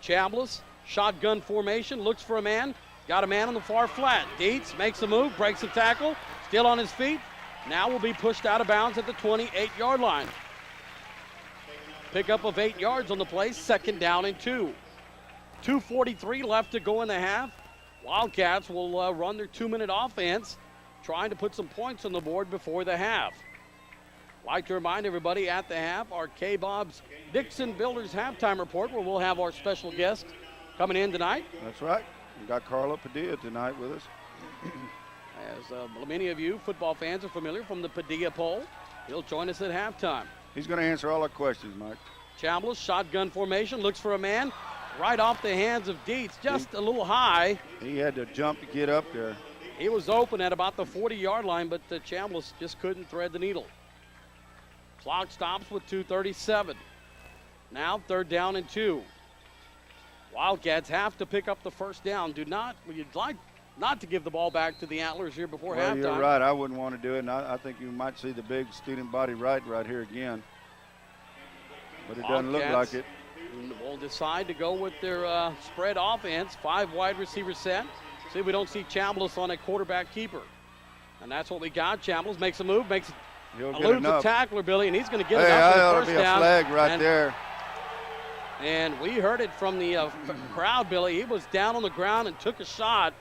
Chambliss, shotgun formation, looks for a man. Got a man on the far flat. Dietz makes a move, breaks a tackle, still on his feet. Now will be pushed out of bounds at the 28-yard line. Pickup of 8 yards on the play, 2nd down and 2. 2:43 left to go in the half. Wildcats will run their 2-minute offense, trying to put some points on the board before the half. Like to remind everybody at the half, our K-Bob's Dixon Builders halftime report, where we'll have our special guest coming in tonight. That's right. We got Carlo Padilla tonight with us. As many of you football fans are familiar from the Padilla poll, he'll join us at halftime. He's going to answer all our questions, Mike. Chambliss, shotgun formation, looks for a man. Right off the hands of Dietz, just a little high. He had to jump to get up there. He was open at about the 40-yard line, but Chambliss just couldn't thread the needle. Clock stops with 2:37. Now 3rd down and 2. Wildcats have to pick up the first down. You'd like not to give the ball back to the Antlers here before halftime. You're right. I wouldn't want to do it, and I think you might see the big student body right here again. But it doesn't look like it. Will decide to go with their spread offense. 5 wide receiver set. See, we don't see Chambliss on a quarterback keeper. And that's what we got. Chambliss makes a move, eludes the tackler, Billy, and he's going to get it up for the first down. A flag right there. And we heard it from the crowd, Billy. He was down on the ground and took a shot,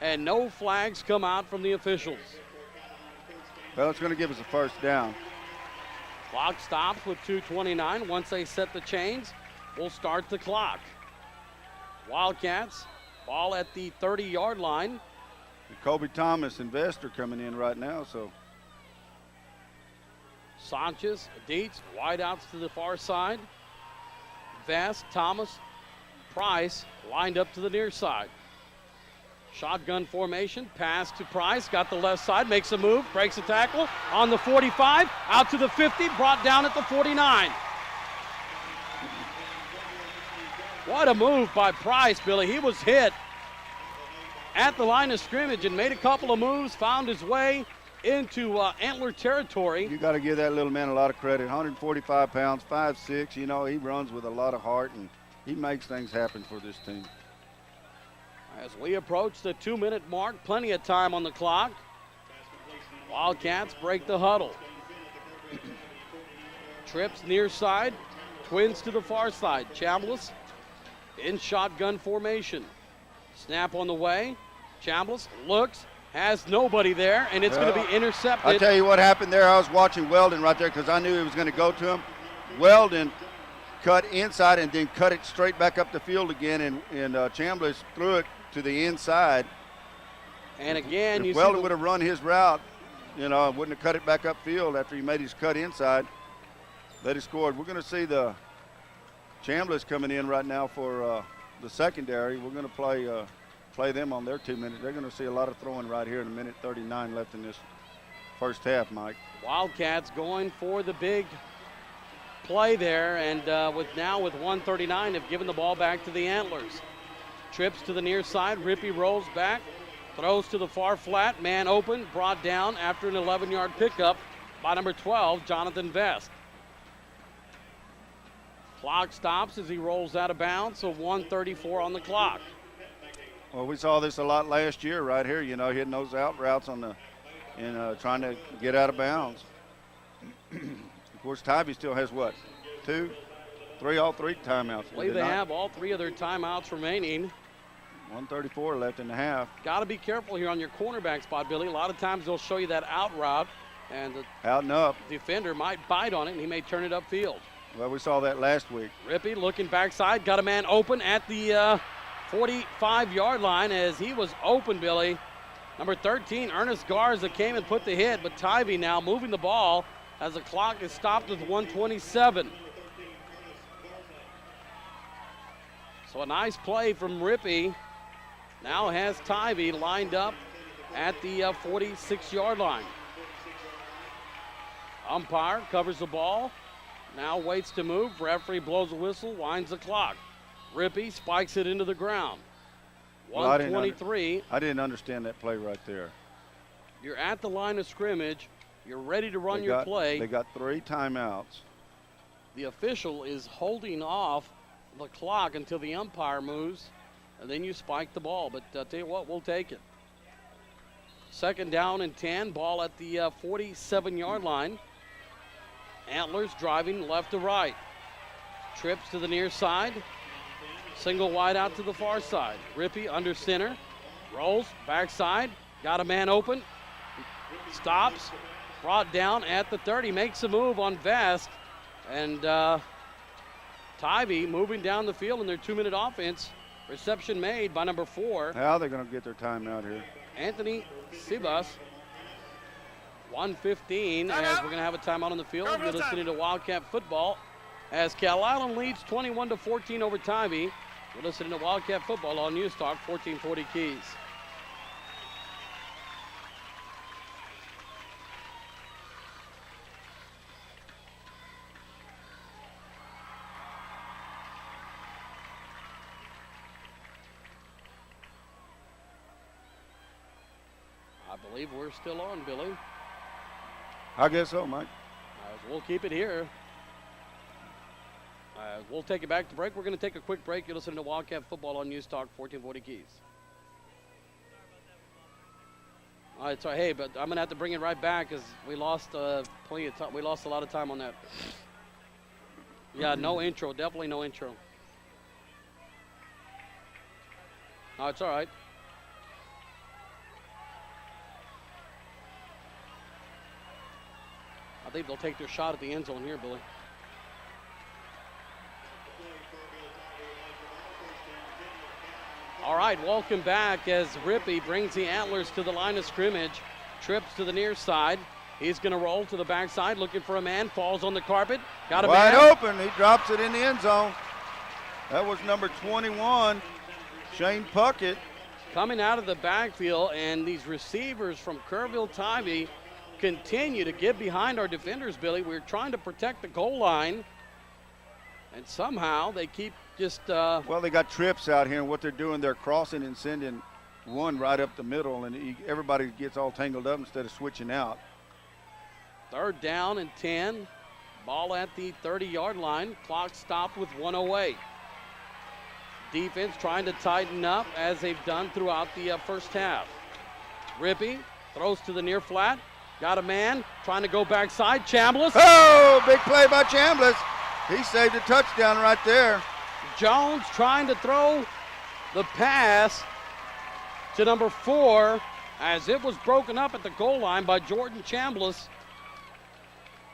and no flags come out from the officials. Well, it's going to give us a first down. Clock stops with 2:29. Once they set the chains, we'll start the clock. Wildcats, ball at the 30-yard line. Kobe Thomas, investor, coming in right now, so. Sanchez, Dietz, wideouts to the far side. Vest, Thomas, Price lined up to the near side. Shotgun formation, pass to Price, got the left side, makes a move, breaks a tackle on the 45, out to the 50, brought down at the 49. What a move by Price, Billy. He was hit at the line of scrimmage and made a couple of moves, found his way into Antler territory. You got to give that little man a lot of credit. 145 pounds, 5'6". You know, he runs with a lot of heart, and he makes things happen for this team. As we approach the 2-minute mark, plenty of time on the clock. Wildcats break the huddle. Trips near side, twins to the far side. Chambliss in shotgun formation. Snap on the way. Chambliss looks, has nobody there, and it's going to be intercepted. I'll tell you what happened there. I was watching Weldon right there because I knew he was going to go to him. Weldon cut inside and then cut it straight back up the field again, and Chambliss threw it to the inside. And again, if Weldon would have run his route, you know, wouldn't have cut it back upfield after he made his cut inside, they'd have scored. We're going to see the Chambliss coming in right now for the secondary. We're going to play them on their 2 minutes. They're going to see a lot of throwing right here in 1:39 left in this first half, Mike. Wildcats going for the big play there, and with 1:39 have given the ball back to the Antlers. Trips to the near side. Rippey rolls back, throws to the far flat. Man open, brought down after an 11-yard pickup by number 12, Jonathan Vest. Clock stops as he rolls out of bounds, so 1:34 on the clock. Well, we saw this a lot last year right here, you know, hitting those out routes on the and trying to get out of bounds. Of course, Tivy still has what? All three timeouts. I believe they have all 3 of their timeouts remaining. 1:34 left in the half. Got to be careful here on your cornerback spot, Billy. A lot of times they'll show you that out route, and the Out and up. defender might bite on it, and he may turn it upfield. Well, we saw that last week. Rippey looking backside, got a man open at the 45-yard line as he was open, Billy. Number 13, Ernest Garza came and put the hit, but Tivy now moving the ball as the clock is stopped with 1:27. So a nice play from Rippey. Now has Tivy lined up at the 46-yard line. Umpire covers the ball. Now waits to move. Referee blows a whistle, winds the clock. Rippey spikes it into the ground. 1:23. I didn't understand that play right there. You're at the line of scrimmage. You're ready to run your play. They got 3 timeouts. The official is holding off the clock until the umpire moves, and then you spike the ball. But I'll tell you what, we'll take it. 2nd down and 10, ball at the 47-yard line. Antlers driving left to right. Trips to the near side. Single wide out to the far side. Rippey under center. Rolls backside. Got a man open. Stops. Brought down at the 30. Makes a move on Vest. And Tivy moving down the field in their 2-minute offense. Reception made by number 4. How are they going to get their timeout here? Anthony Sivas. 1:15 as we're going to have a timeout on the field. You're listening to Wildcat football as Cal Island leads 21-14 over Tivy. You're listening to Wildcat football on News Talk 1440 Keys. I believe we're still on, Billy. I guess so, Mike. We'll keep it here. We'll take it back to break. We're going to take a quick break. You're listening to Wildcat football on News Talk 1440 Keys. All right, so hey, but I'm going to have to bring it right back because we lost plenty of time. We lost a lot of time on that. Yeah, no intro. Definitely no intro. No, it's all right. I think they'll take their shot at the end zone here, Billy. All right, welcome back as Rippey brings the Antlers to the line of scrimmage. Trips to the near side. He's going to roll to the backside, looking for a man. Falls on the carpet. Got a man. Wide open. He drops it in the end zone. That was number 21, Shane Puckett. Coming out of the backfield, and these receivers from Kerrville Tivy continue to get behind our defenders, Billy. We're trying to protect the goal line, and somehow they keep just well, they got trips out here, and what they're doing, they're crossing and sending one right up the middle, and everybody gets all tangled up instead of switching out. 3rd down and 10. Ball at the 30-yard line. Clock stopped with 1:08. Defense trying to tighten up as they've done throughout the first half. Rippey throws to the near flat. Got a man trying to go backside. Chambliss. Oh, big play by Chambliss. He saved a touchdown right there. Jones trying to throw the pass to number 4 as it was broken up at the goal line by Jordan Chambliss.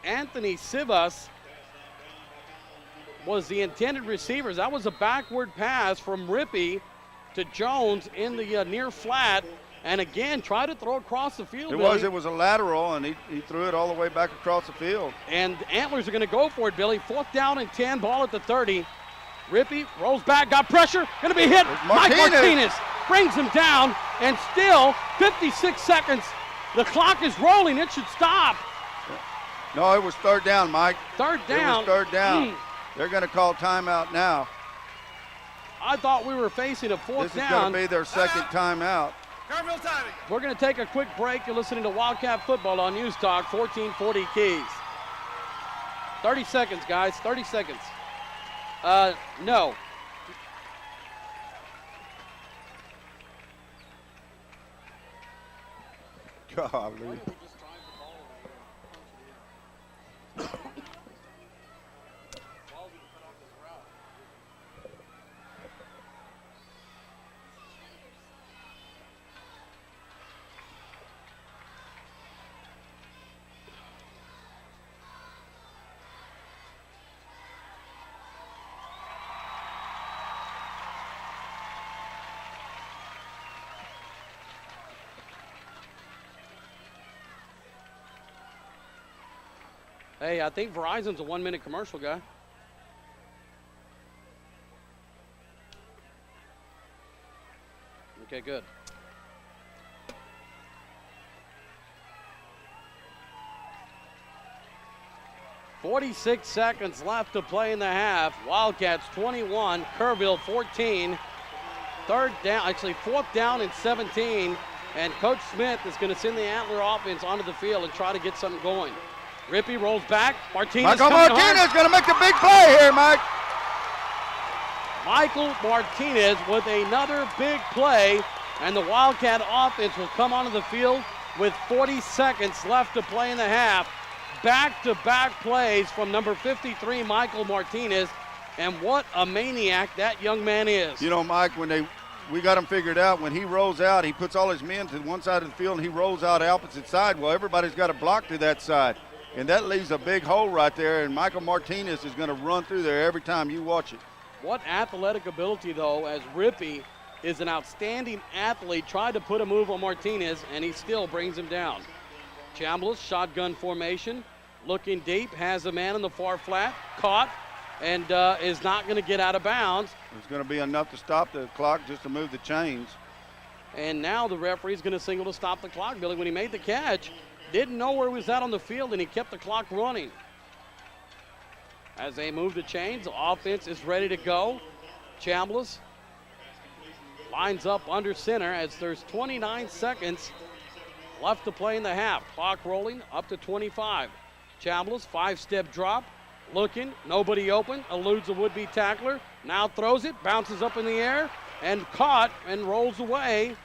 Anthony Sivas was the intended receiver. That was a backward pass from Rippey to Jones in the near flat. And again, try to throw across the field. It was a lateral, and he threw it all the way back across the field. And the Antlers are going to go for it, Billy. 4th down and 10, ball at the 30. Rippey rolls back, got pressure, going to be hit. Mike Martinez brings him down, and still 56 seconds. The clock is rolling. It should stop. No, it was 3rd down, Mike. 3rd down. It was 3rd down. They're going to call timeout now. I thought we were facing a 4th down. This is going to be their 2nd timeout. We're going to take a quick break. You're listening to Wildcat football on News Talk 1440 Keys. 30 seconds, guys. 30 seconds. No. Golly. Hey, I think Verizon's a 1-minute commercial guy. Okay, good. .46 seconds left to play in the half. Wildcats 21, Kerrville 14. Fourth down and 17. And Coach Smith is going to send the Antler offense onto the field and try to get something going. Rippey rolls back. Martinez going to make the big play here, Mike. Michael Martinez with another big play, and the Wildcat offense will come onto the field with 40 seconds left to play in the half. Back-to-back plays from number 53, Michael Martinez, and what a maniac that young man is. You know, Mike, we got him figured out. When he rolls out, he puts all his men to one side of the field, and he rolls out opposite side. Well, everybody's got to block to that side, and that leaves a big hole right there, and Michael Martinez is going to run through there every time you watch it. What athletic ability, though, as Rippey is an outstanding athlete, tried to put a move on Martinez, and he still brings him down. Chambliss, shotgun formation, looking deep, has a man in the far flat, caught, and is not going to get out of bounds. It's going to be enough to stop the clock just to move the chains. And now the referee's going to signal to stop the clock, Billy. When he made the catch, didn't know where he was at on the field, and he kept the clock running. As they move the chains, the offense is ready to go. Chambliss lines up under center as there's 29 seconds left to play in the half. Clock rolling up to 25. Chambliss, 5-step drop, looking, nobody open, eludes a would-be tackler, now throws it, bounces up in the air, and caught and rolls away.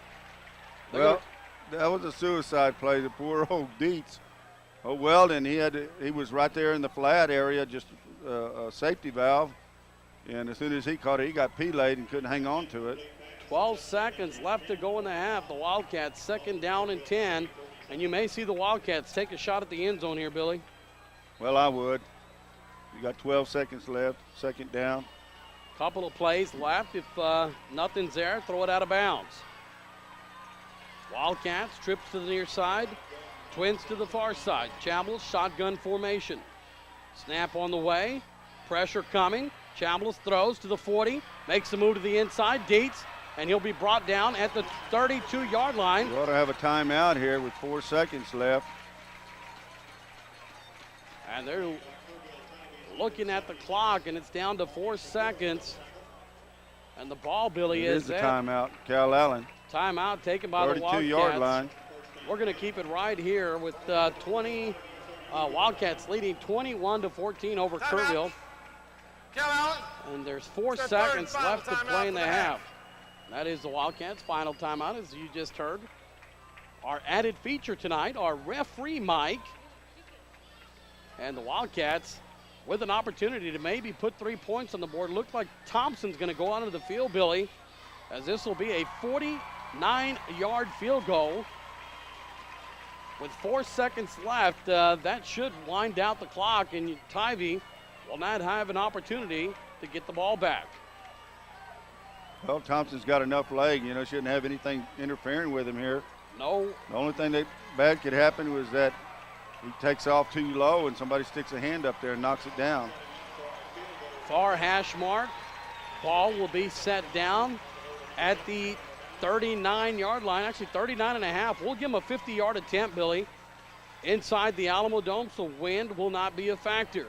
Well, that was a suicide play. The poor old Dietz. Oh, Weldon, he was right there in the flat area, just a safety valve, and as soon as he caught it, he got P-laid and couldn't hang on to it. 12 seconds left to go in the half. The Wildcats 2nd down and 10, and you may see the Wildcats take a shot at the end zone here, Billy. Well, I would. You got 12 seconds left, 2nd down. Couple of plays left. If nothing's there, throw it out of bounds. Wildcats trips to the near side, twins to the far side. Chambliss, shotgun formation. Snap on the way, pressure coming. Chambliss throws to the 40, makes the move to the inside. Dietz, and he'll be brought down at the 32-yard line. We ought to have a timeout here with 4 seconds left. And they're looking at the clock, and it's down to 4 seconds. And the ball, Billy, is the timeout. Cal Allen. Timeout taken by the Wildcats. 32-yard line. We're going to keep it right here with Wildcats leading 21-14 over Kerrville. Cal Allen. And there's 4 seconds left to play in the half. That is the Wildcats' final timeout, as you just heard. Our added feature tonight, our referee Mike. And the Wildcats with an opportunity to maybe put 3 points on the board. Looks like Thompson's going to go onto the field, Billy, as this will be a 49-yard field goal. With 4 seconds left, that should wind out the clock, and Tivy will not have an opportunity to get the ball back. Well, Thompson's got enough leg, shouldn't have anything interfering with him here. No. The only thing that bad could happen was that he takes off too low and somebody sticks a hand up there and knocks it down. Far hash mark. Ball will be set down at the 39-yard line, actually 39 and a half. We'll give him a 50-yard attempt, Billy, inside the Alamo Dome, so wind will not be a factor.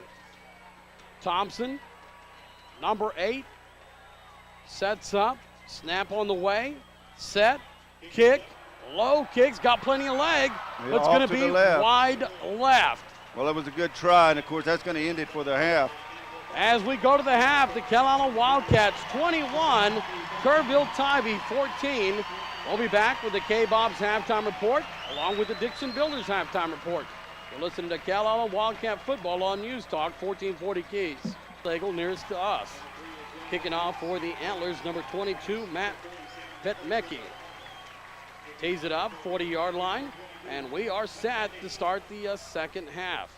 Thompson, number 8, sets up, snap on the way, set, kick, low kicks, got plenty of leg, but it's going to be wide left. Well, it was a good try, and of course that's going to end it for the half. As we go to the half, the Carolina Wildcats 21, Kerrville Tivy 14. We'll be back with the K-Bob's halftime report, along with the Dixon Builders halftime report. You're listening to Carolina Wildcat football on News Talk 1440 Keys. Legal nearest to us. Kicking off for the Antlers, number 22, Matt Petmecki. Tees it up, 40-yard line, and we are set to start the second half.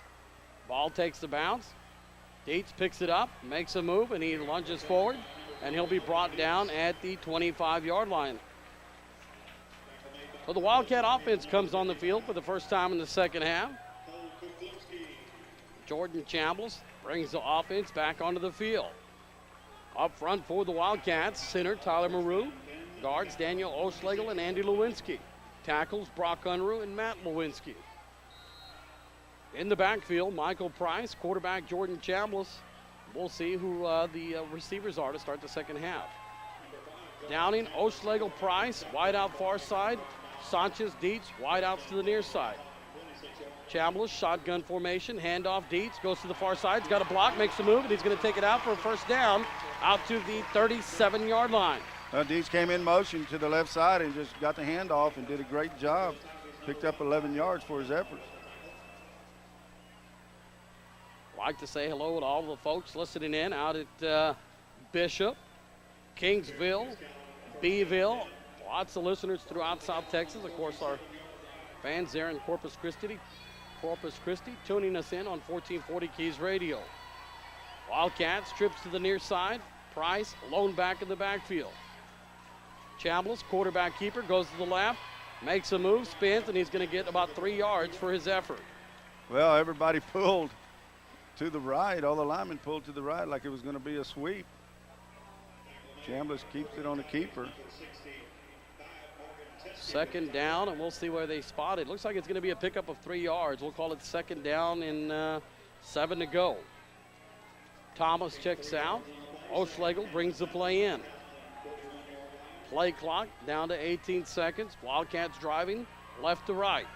Ball takes the bounce. Dietz picks it up, makes a move, and he lunges forward, and he'll be brought down at the 25-yard line. So the Wildcat offense comes on the field for the first time in the second half. Jordan Chambliss brings the offense back onto the field. Up front for the Wildcats, center Tyler Maru, guards Daniel Oschlegel and Andy Lewinsky, tackles Brock Unruh and Matt Lewinsky. In the backfield, Michael Price, quarterback Jordan Chambliss. We'll see who the receivers are to start the second half. Downing, Oschlegel, Price, wide out far side. Sanchez, Dietz, wide outs to the near side. Chambliss, shotgun formation, handoff, Dietz, goes to the far side. He's got a block, makes a move, and he's going to take it out for a first down out to the 37-yard line. Dietz came in motion to the left side and just got the handoff and did a great job. Picked up 11 yards for his efforts. Like to say hello to all the folks listening in out at Bishop, Kingsville, Beeville. Lots of listeners throughout South Texas. Of course, our fans there in Corpus Christi, tuning us in on 1440 Keys Radio. Wildcats trips to the near side. Price, lone back in the backfield. Chambliss, quarterback keeper, goes to the left, makes a move, spins, and he's going to get about 3 yards for his effort. Well, everybody pulled to the right. All the linemen pulled to the right like it was going to be a sweep. Chambliss keeps it on the keeper. Second down, and we'll see where they spot it. Looks like it's going to be a pickup of 3 yards. We'll call it second down and 7 to go. Thomas checks out. Oschlegel brings the play in. Play clock down to 18 seconds. Wildcats driving left to right.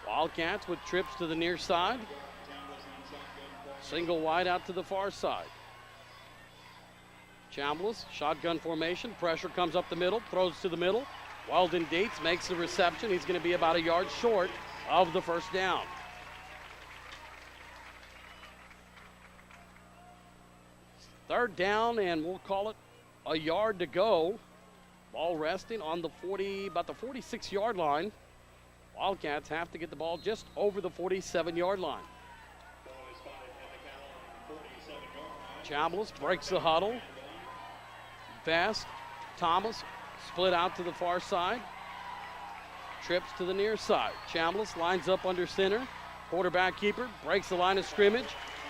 Wildcats with trips to the near side. Single wide out to the far side. Chambliss, shotgun formation. Pressure comes up the middle, throws to the middle. Weldon Dietz makes the reception. He's going to be about a yard short of the first down. Third down, and we'll call it a yard to go. Ball resting on the about the 46-yard line. Wildcats have to get the ball just over the 47-yard line. Chambliss breaks the huddle. Vest, Thomas split out to the far side. Trips to the near side. Chambliss lines up under center. Quarterback keeper breaks the line of scrimmage.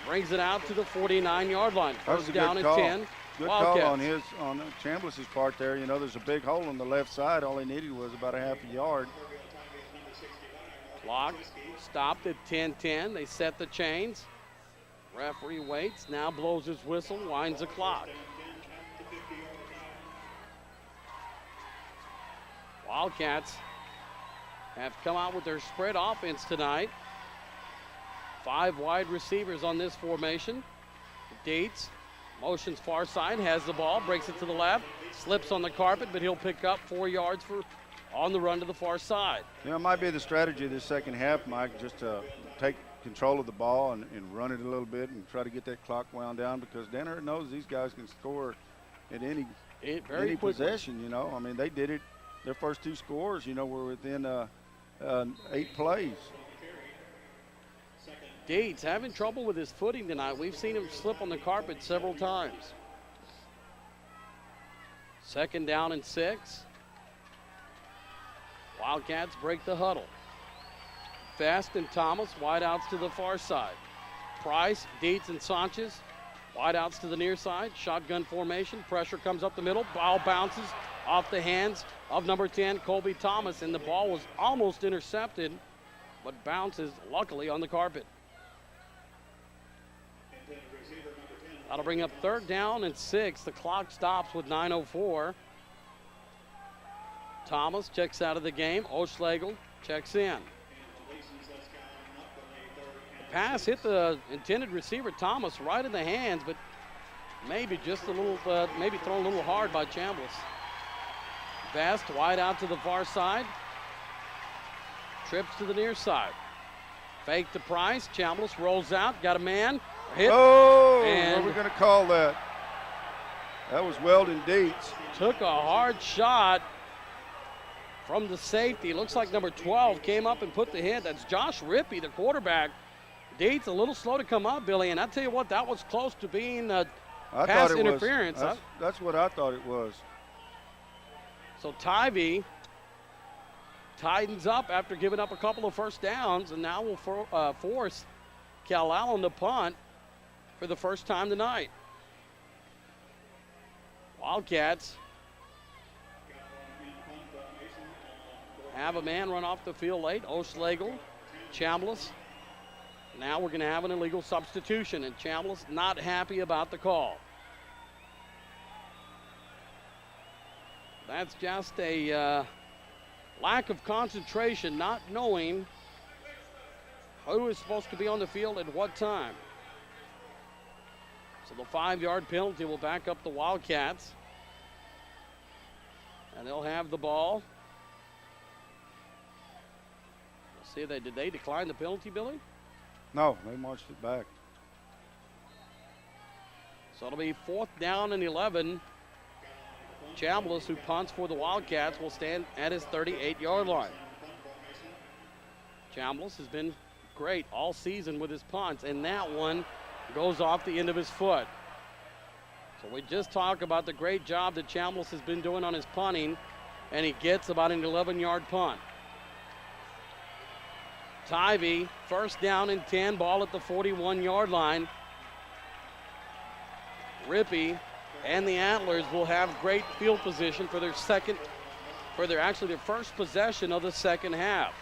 Brings it out to the 49-yard line. First down and 10. Good Wildcats. call on Chambliss's part there. You know, there's a big hole on the left side. All he needed was about a half a yard. Clock stopped at 10-10. They set the chains. Referee waits, now blows his whistle, winds the clock. Wildcats have come out with their spread offense tonight. 5 wide receivers on this formation. Dietz motions far side, has the ball, breaks it to the left, slips on the carpet, but he'll pick up 4 yards on the run to the far side. You know, it might be the strategy of this second half, Mike, just to take control of the ball and run it a little bit and try to get that clock wound down, because Danaher knows these guys can score at any possession, you know. I mean, they did it. Their first 2 scores, you know, were within 8 plays. Dietz having trouble with his footing tonight. We've seen him slip on the carpet several times. Second down and 6. Wildcats break the huddle. Vest and Thomas, wideouts to the far side. Price, Dietz, and Sanchez, wideouts to the near side. Shotgun formation, pressure comes up the middle. Ball bounces off the hands of number 10, Colby Thomas, and the ball was almost intercepted, but bounces luckily on the carpet. That'll bring up third down and 6. The clock stops with 9:04. Thomas checks out of the game. Oschlegel checks in. The pass hit the intended receiver, Thomas, right in the hands, but maybe just a little, maybe thrown a little hard by Chambliss. Vest wide out to the far side. Trips to the near side. Fake to Price. Chambliss rolls out. Got a man. Hit. Oh, what are we going to call that? That was Weldon Dietz. Took a hard shot from the safety. Looks like number 12 came up and put the hit. That's Josh Rippey, the quarterback. Dietz a little slow to come up, Billy, and I tell you what, that was close to being pass interference. That's what I thought it was. So Tivy tightens up after giving up a couple of first downs, and now will force Cal Allen to punt for the first time tonight. Wildcats have a man run off the field late. O'Schlegel, Chambliss. Now we're going to have an illegal substitution, and Chambliss not happy about the call. That's just a lack of concentration, not knowing who is supposed to be on the field at what time. So the 5-yard penalty will back up the Wildcats. And they'll have the ball. Let's see, did they decline the penalty, Billy? No, they marched it back. So it'll be 4th down and 11. Chambliss, who punts for the Wildcats, will stand at his 38-yard line. Chambliss has been great all season with his punts, and that one goes off the end of his foot. So we just talked about the great job that Chambliss has been doing on his punting, and he gets about an 11-yard punt. Tivy, 1st down and 10, ball at the 41-yard line. Rippey and the Antlers will have great field position for their their first possession of the second half.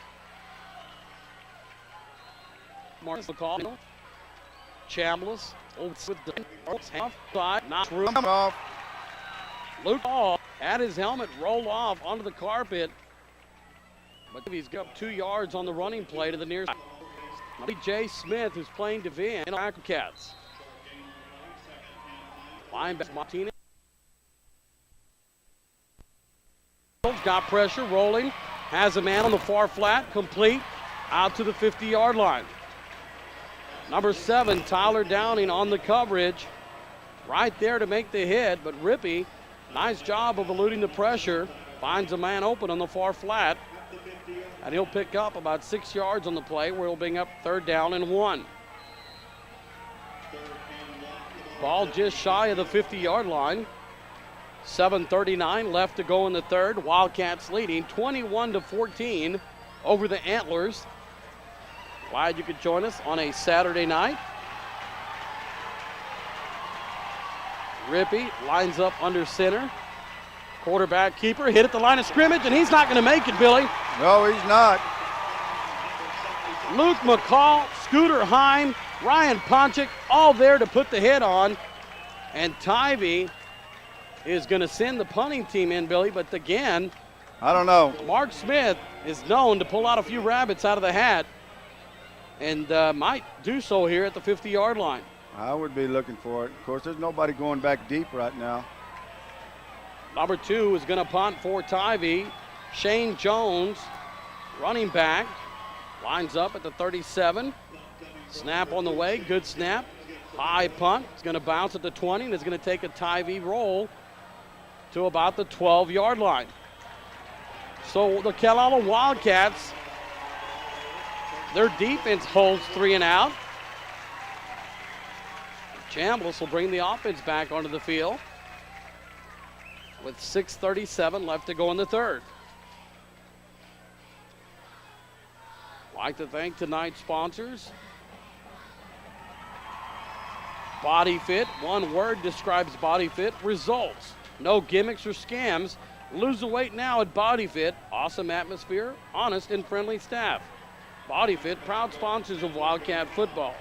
Mark McCall, Chambliss, with the side, not room off. Luke Hall had his helmet rolled off onto the carpet, but he's got 2 yards on the running play to the near side. Jay Smith, who's playing Tivy in Wildcats. Linebacker Martinez got pressure, rolling, has a man on the far flat, complete, out to the 50-yard line. Number 7, Tyler Downing on the coverage, right there to make the hit, but Rippey, nice job of eluding the pressure, finds a man open on the far flat, and he'll pick up about 6 yards on the play, where he'll bring up 3rd down and 1. Ball just shy of the 50-yard line. 7:39 left to go in the third. Wildcats leading 21-14 over the Antlers. Glad you could join us on a Saturday night. Rippey lines up under center. Quarterback keeper hit at the line of scrimmage, and he's not going to make it, Billy. No, he's not. Luke McCall, Scooter Heim, Ryan Ponchik, all there to put the hit on. And Tivy is going to send the punting team in, Billy. But again, I don't know. Mark Smith is known to pull out a few rabbits out of the hat, and might do so here at the 50-yard line. I would be looking for it. Of course, there's nobody going back deep right now. Number 2 is going to punt for Tivy. Shane Jones, running back, lines up at the 37. Snap on the way, good snap. High punt, it's going to bounce at the 20, and it's going to take a Tivy roll to about the 12-yard line. So the Cal Allen Wildcats, their defense holds 3 and out. Chambliss will bring the offense back onto the field with 6:37 left to go in the third. I'd like to thank tonight's sponsors. Body Fit, one word describes Body Fit: results. No gimmicks or scams. Lose the weight now at Body Fit. Awesome atmosphere, honest and friendly staff. Body Fit, proud sponsors of Wildcat football.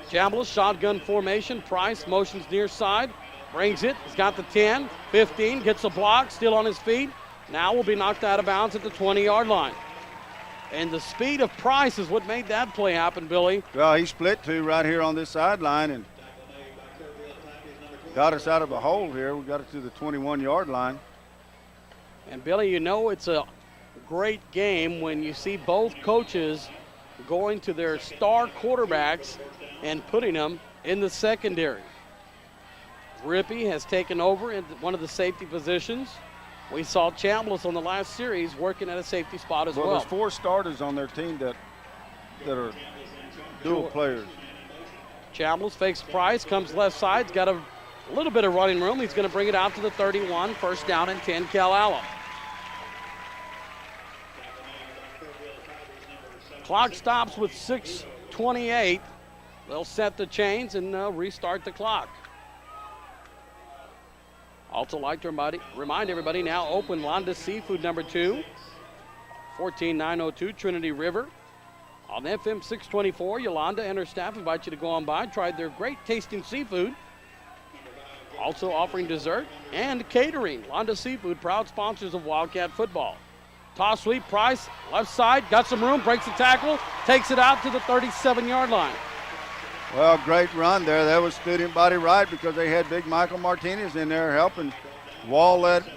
Chambliss, shotgun formation. Price motions near side, brings it. He's got the 10, 15, gets a block, still on his feet. Now will be knocked out of bounds at the 20-yard line. And the speed of Price is what made that play happen, Billy. Well, he split 2 right here on this sideline and got us out of a hole here. We got it to the 21-yard line. And, Billy, you know it's a great game when you see both coaches going to their star quarterbacks and putting them in the secondary. Rippey has taken over in one of the safety positions. We saw Chambliss on the last series working at a safety spot as well. There's 4 starters on their team that are dual players. Chambliss fakes Price, comes left side, got a little bit of running room. He's going to bring it out to the 31, 1st down and 10, Cal Allen. Clock stops with 6:28. They'll set the chains and restart the clock. Also like to remind everybody, now open Londa Seafood number 2, 14902 Trinity River. On FM 624, Yolanda and her staff invite you to go on by, try their great tasting seafood. Also offering dessert and catering. Londa Seafood, proud sponsors of Wildcat football. Toss sweep, Price, left side, got some room, breaks the tackle, takes it out to the 37-yard line. Well, great run there. That was student body right because they had big Michael Martinez in there helping wall that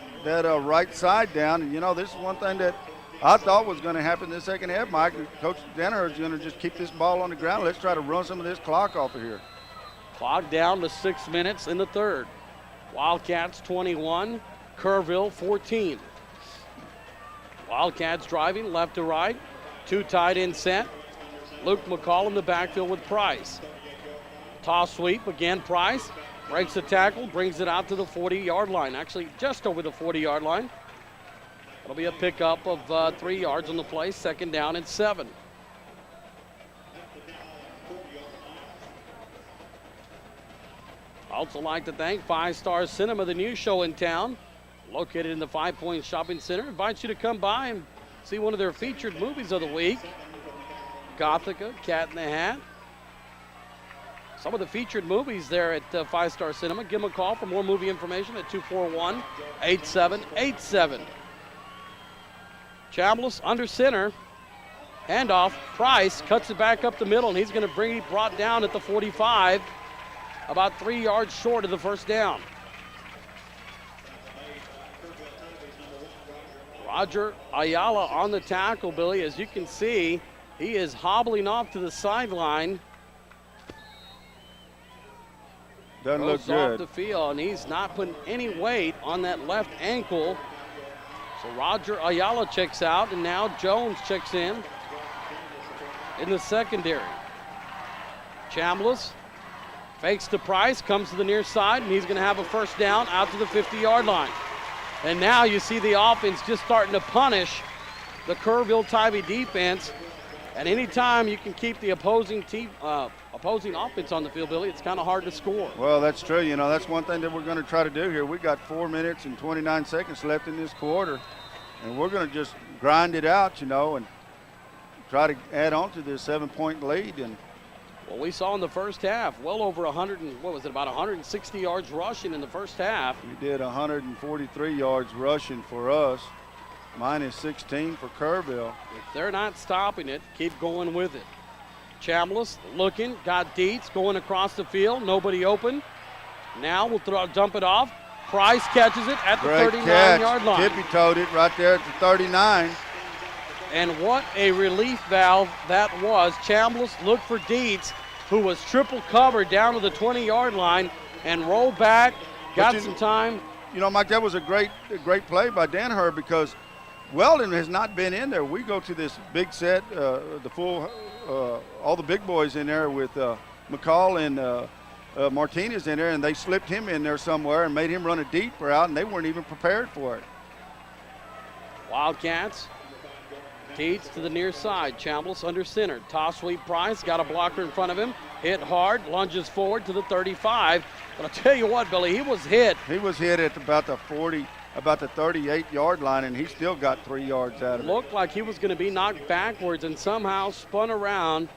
right side down. And, you know, this is one thing that I thought was going to happen in the second half, Mike. Coach Denner is going to just keep this ball on the ground. Let's try to run some of this clock off of here. Clock down to 6 minutes in the third. Wildcats 21, Kerrville 14. Wildcats driving left to right. 2 tight end set. Luke McCall in the backfield with Price. Toss sweep, again Price. Breaks the tackle, brings it out to the 40-yard line. Actually, just over the 40-yard line. It'll be a pickup of 3 yards on the play, 2nd down and 7. Also like to thank 5 Star Cinema, the new show in town, located in the 5 Points Shopping Center. Invites you to come by and see one of their featured movies of the week. Gothica, Cat in the Hat. Some of the featured movies there at 5 Star Cinema. Give them a call for more movie information at 241-8787. Chambliss under center. Handoff. Price cuts it back up the middle, and he's going to be brought down at the 45, about 3 yards short of the first down. Roger Ayala on the tackle, Billy. As you can see, he is hobbling off to the sideline. Doesn't look good. Off the field, and he's not putting any weight on that left ankle. So Roger Ayala checks out, and now Jones checks in the secondary. Chambliss fakes to Price, comes to the near side, and he's going to have a first down out to the 50-yard line. And now you see the offense just starting to punish the Kerrville Tivy defense. And anytime you can keep the opposing offense on the field, Billy, it's kind of hard to score. Well, that's true. You know, that's one thing that we're going to try to do here. We got 4 minutes and 29 seconds left in this quarter, and we're going to just grind it out, you know, and try to add on to this 7-point lead. And well, we saw in the first half well over 160 yards rushing in the first half. We did 143 yards rushing for us, minus 16 for Kerrville. If they're not stopping it, keep going with it. Chambliss looking, got Dietz going across the field, nobody open. Now we'll dump it off. Price catches it at the 39-yard line. Tippy-toed it right there at the 39. And what a relief valve that was. Chambliss looked for Dietz, who was triple covered down to the 20-yard line, and rolled back, got some time. You know, Mike, that was a great play by Danaher because Weldon has not been in there. We go to this big set, all the big boys in there with McCall and Martinez in there, and they slipped him in there somewhere and made him run a deep route, and they weren't even prepared for it. Wildcats. Dietz to the near side. Chambliss under center. Toss sweep Price. Got a blocker in front of him. Hit hard. Lunges forward to the 35. But I'll tell you what, Billy, he was hit. He was hit at about the 38-yard line, and he still got 3 yards out of it. Looked like he was going to be knocked backwards and somehow spun around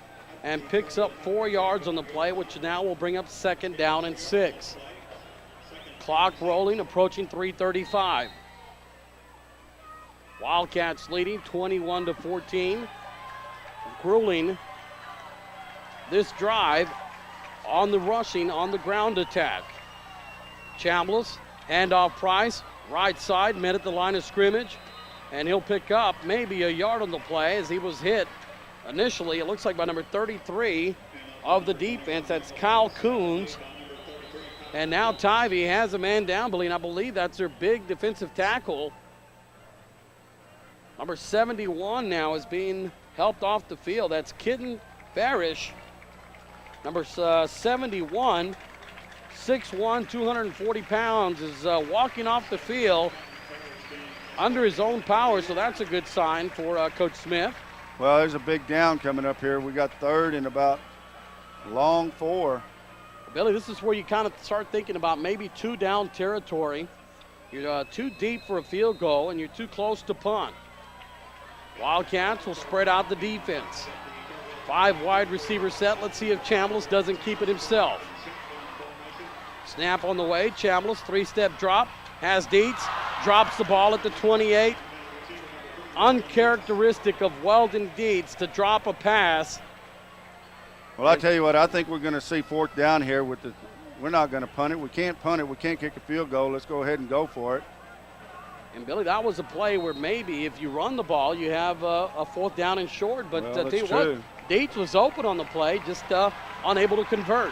and picks up 4 yards on the play, which now will bring up 2nd down and 6. Clock rolling, approaching 3:35. Wildcats leading 21-14. Grueling this drive on the rushing, on the ground attack. Chambliss, handoff Price, right side, met at the line of scrimmage, and he'll pick up maybe a yard on the play as he was hit initially. It looks like by number 33 of the defense. That's Kyle Coons. And now Tivy has a man down, Billy, and I believe that's their big defensive tackle. Number 71 now is being helped off the field. That's Kitten Farish. Number 71, 6'1", 240 pounds, is walking off the field under his own power, so that's a good sign for Coach Smith. Well, there's a big down coming up here. We got third and about long 4. Billy, this is where you kind of start thinking about maybe 2 down territory. You're too deep for a field goal, and you're too close to punt. Wildcats will spread out the defense. 5 wide receiver set. Let's see if Chambliss doesn't keep it himself. Snap on the way. Chambliss, 3-step drop. Has Dietz. Drops the ball at the 28. Uncharacteristic of Weldon Dietz to drop a pass. Well, I tell you what, I think we're going to see 4th down here with the. We're not going to punt it. We can't punt it. We can't kick a field goal. Let's go ahead and go for it. And, Billy, that was a play where maybe if you run the ball, you have a 4th down and short. But well, tell you what, Dietz was open on the play, just unable to convert.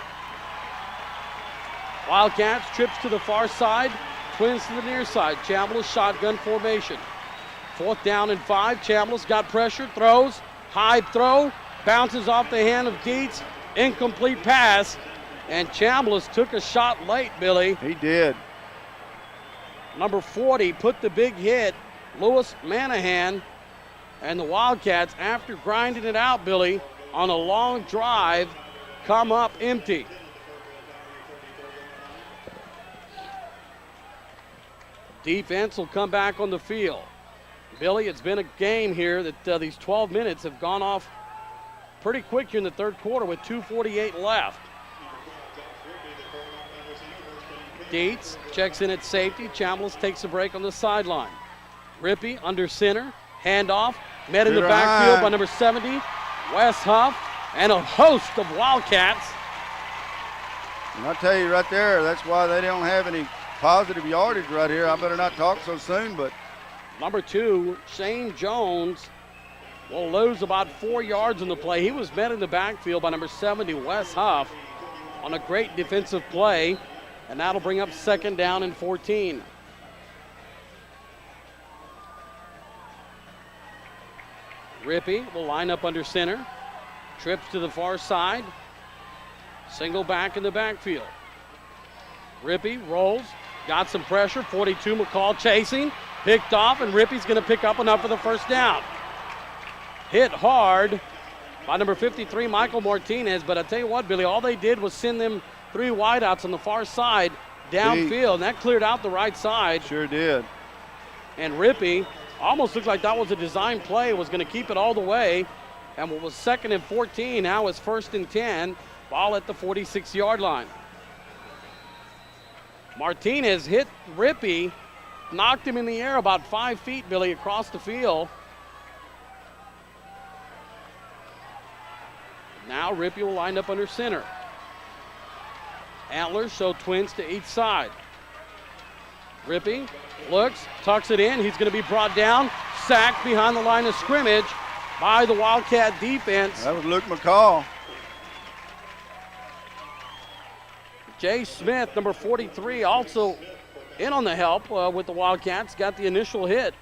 Wildcats trips to the far side, Twins to the near side. Chambliss shotgun formation. 4th down and 5. Chambliss got pressure, throws, high throw, bounces off the hand of Dietz, incomplete pass. And Chambliss took a shot late, Billy. He did. Number 40 put the big hit, Lewis Manahan, and the Wildcats, after grinding it out, Billy, on a long drive, come up empty. Defense will come back on the field. Billy, it's been a game here that these 12 minutes have gone off pretty quick here in the third quarter with 2:48 left. Dietz checks in at safety. Chambliss takes a break on the sideline. Rippey under center. Handoff. Met in the backfield by number 70, Wes Huff, and a host of Wildcats. And I'll tell you right there, that's why they don't have any positive yardage right here. I better not talk so soon, but. Number 2, Shane Jones, will lose about 4 yards on the play. He was met in the backfield by number 70, Wes Huff, on a great defensive play. And that'll bring up 2nd down and 14. Rippey will line up under center. Trips to the far side. Single back in the backfield. Rippey rolls. Got some pressure. 42 McCall chasing. Picked off, and Rippey's going to pick up enough for the 1st down. Hit hard by number 53, Michael Martinez. But I tell you what, Billy, all they did was send them 3 wideouts on the far side downfield, and that cleared out the right side. Sure did. And Rippey almost looked like that was a design play, was going to keep it all the way. And what was 2nd and 14, now is 1st and 10, ball at the 46-yard line. Martinez hit Rippey, knocked him in the air about 5 feet, Billy, across the field. Now Rippey will line up under center. Antlers show Twins to each side. Rippey looks, tucks it in. He's going to be brought down, sacked behind the line of scrimmage by the Wildcat defense. That was Luke McCall. Jay Smith, number 43, also in on the help with the Wildcats, got the initial hit.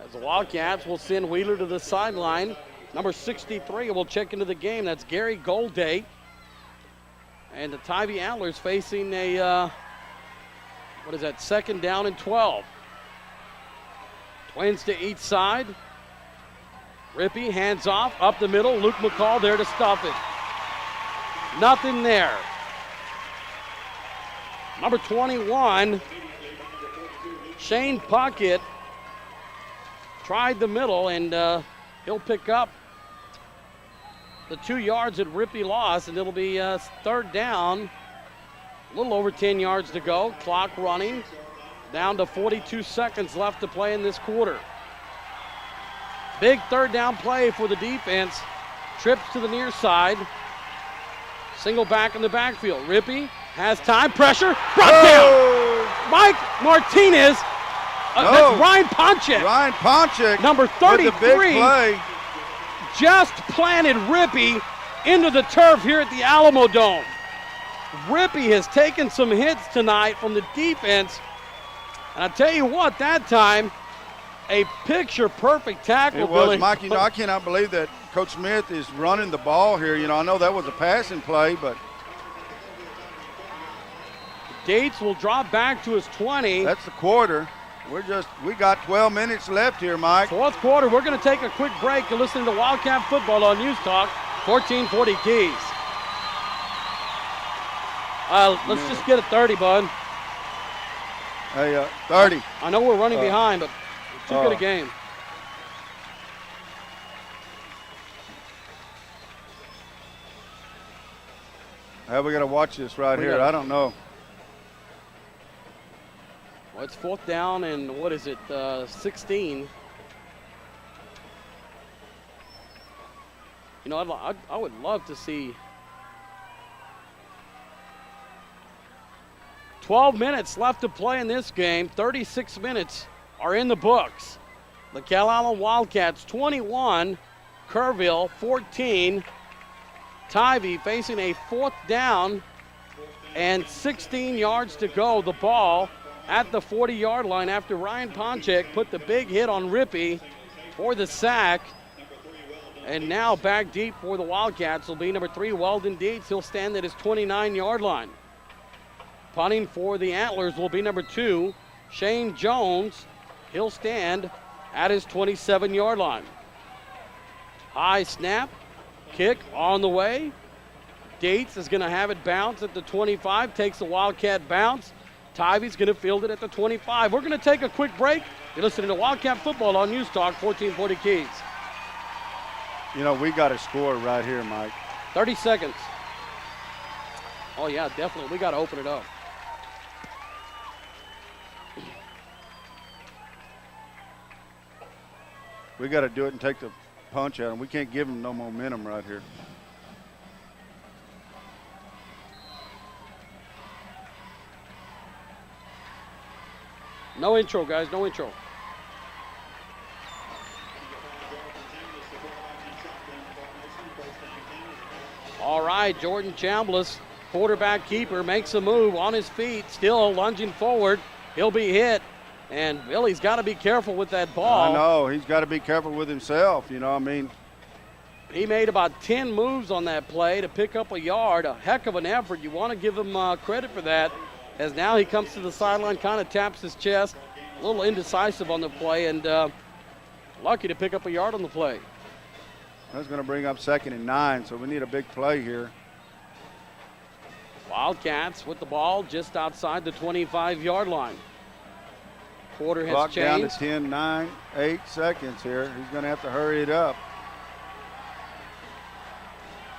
As the Wildcats will send Wheeler to the sideline. Number 63 will check into the game. That's Gary Golday. And the Tivy Antlers facing a, 2nd down and 12. Twins to each side. Rippey hands off, up the middle. Luke McCall there to stop it. Nothing there. Number 21, Shane Puckett, tried the middle, and he'll pick up the 2 yards that Rippey lost, and it'll be 3rd down. A little over 10 yards to go. Clock running. Down to 42 seconds left to play in this quarter. Big 3rd down play for the defense. Trips to the near side. Single back in the backfield. Rippey has time. Pressure. Brought down. Mike Martinez. That's Ryan Ponchek. Ryan Ponchek. Number 33. With the big play. Just planted Rippey into the turf here at the Alamo Dome. Rippey has taken some hits tonight from the defense. And I tell you what, that time, a picture-perfect tackle, it was, Billy. Mike, I cannot believe that Coach Smith is running the ball here. I know that was a passing play, but. Dietz will drop back to his 20. That's the quarter. We got 12 minutes left here, Mike. Fourth quarter, we're going to take a quick break. You're listening to Wildcat Football on News Talk, 1440 Keys. Let's just get it 30, bud. Hey, 30. I know we're running behind, but too good a game. How we got to watch this right here? I don't know. Well, it's fourth down and 16. You know, I would love to see 12 minutes left to play in this game. 36 minutes are in the books. The Calallen Wildcats 21, Kerrville 14. Tivy facing a fourth down and 16 yards to go. The ball at the 40-yard line after Ryan Ponchek put the big hit on Rippey for the sack. And now back deep for the Wildcats will be number 3, Weldon Dietz. He'll stand at his 29-yard line. Punting for the Antlers will be number 2, Shane Jones. He'll stand at his 27-yard line. High snap, kick on the way. Dietz is going to have it bounce at the 25, takes the Wildcat bounce. Tivy's going to field it at the 25. We're going to take a quick break. You're listening to Wildcat Football on News Talk, 1440 Keys. You know, we got to score right here, Mike. 30 seconds. Oh, yeah, definitely. We got to open it up. We got to do it and take the punch out, and we can't give them no momentum right here. No intro, guys, no intro. All right, Jordan Chambliss, quarterback keeper, makes a move on his feet, still lunging forward. He'll be hit, and Billy's got to be careful with that ball. I know, he's got to be careful with himself, you know, I mean. He made about 10 moves on that play to pick up a yard, a heck of an effort. You want to give him credit for that, as now he comes to the sideline, kind of taps his chest, a little indecisive on the play, and lucky to pick up a yard on the play. That's going to bring up 2nd and 9, so we need a big play here. Wildcats with the ball just outside the 25-yard line. Quarter has Clock changed. Down to 10, 9, 8 seconds here. He's going to have to hurry it up.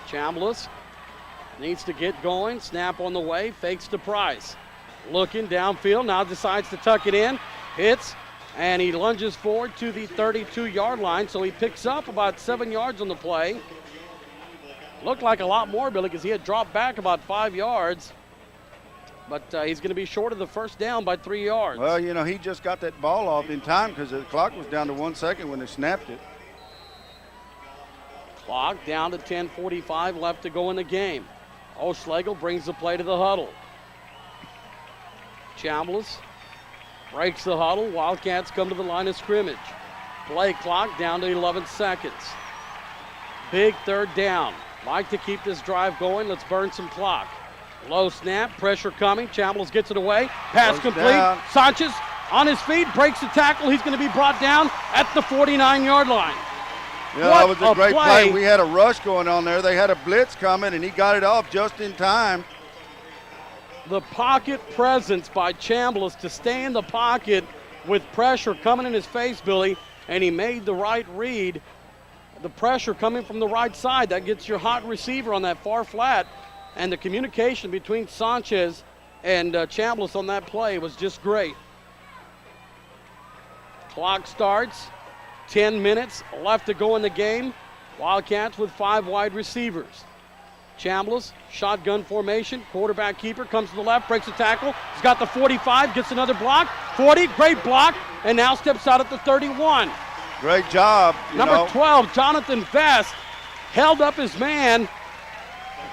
Chambliss needs to get going. Snap on the way. Fakes to Price. Looking downfield. Now decides to tuck it in. Hits. And he lunges forward to the 32-yard line. So he picks up about 7 yards on the play. Looked like a lot more, Billy, because he had dropped back about 5 yards. But he's going to be short of the first down by 3 yards. Well, you know, he just got that ball off in time because the clock was down to 1 second when they snapped it. Clock down to 10:45 left to go in the game. O'Schlegel brings the play to the huddle. Chambliss breaks the huddle. Wildcats come to the line of scrimmage. Play clock down to 11 seconds. Big third down. Like to keep this drive going. Let's burn some clock. Low snap, pressure coming. Chambliss gets it away. Pass Goes complete. down. Sanchez on his feet, breaks the tackle. He's going to be brought down at the 49-yard line. Yeah, that was a great play. We had a rush going on there. They had a blitz coming, and he got it off just in time. The pocket presence by Chambliss to stay in the pocket with pressure coming in his face, Billy, and he made the right read. The pressure coming from the right side, that gets your hot receiver on that far flat, and the communication between Sanchez and Chambliss on that play was just great. Clock starts. 10 minutes left to go in the game. Wildcats with 5 wide receivers. Chambliss, shotgun formation. Quarterback keeper comes to the left, breaks a tackle. He's got the 45, gets another block. 40, great block, and now steps out at the 31. Great job. Number 12, Jonathan Vest, held up his man.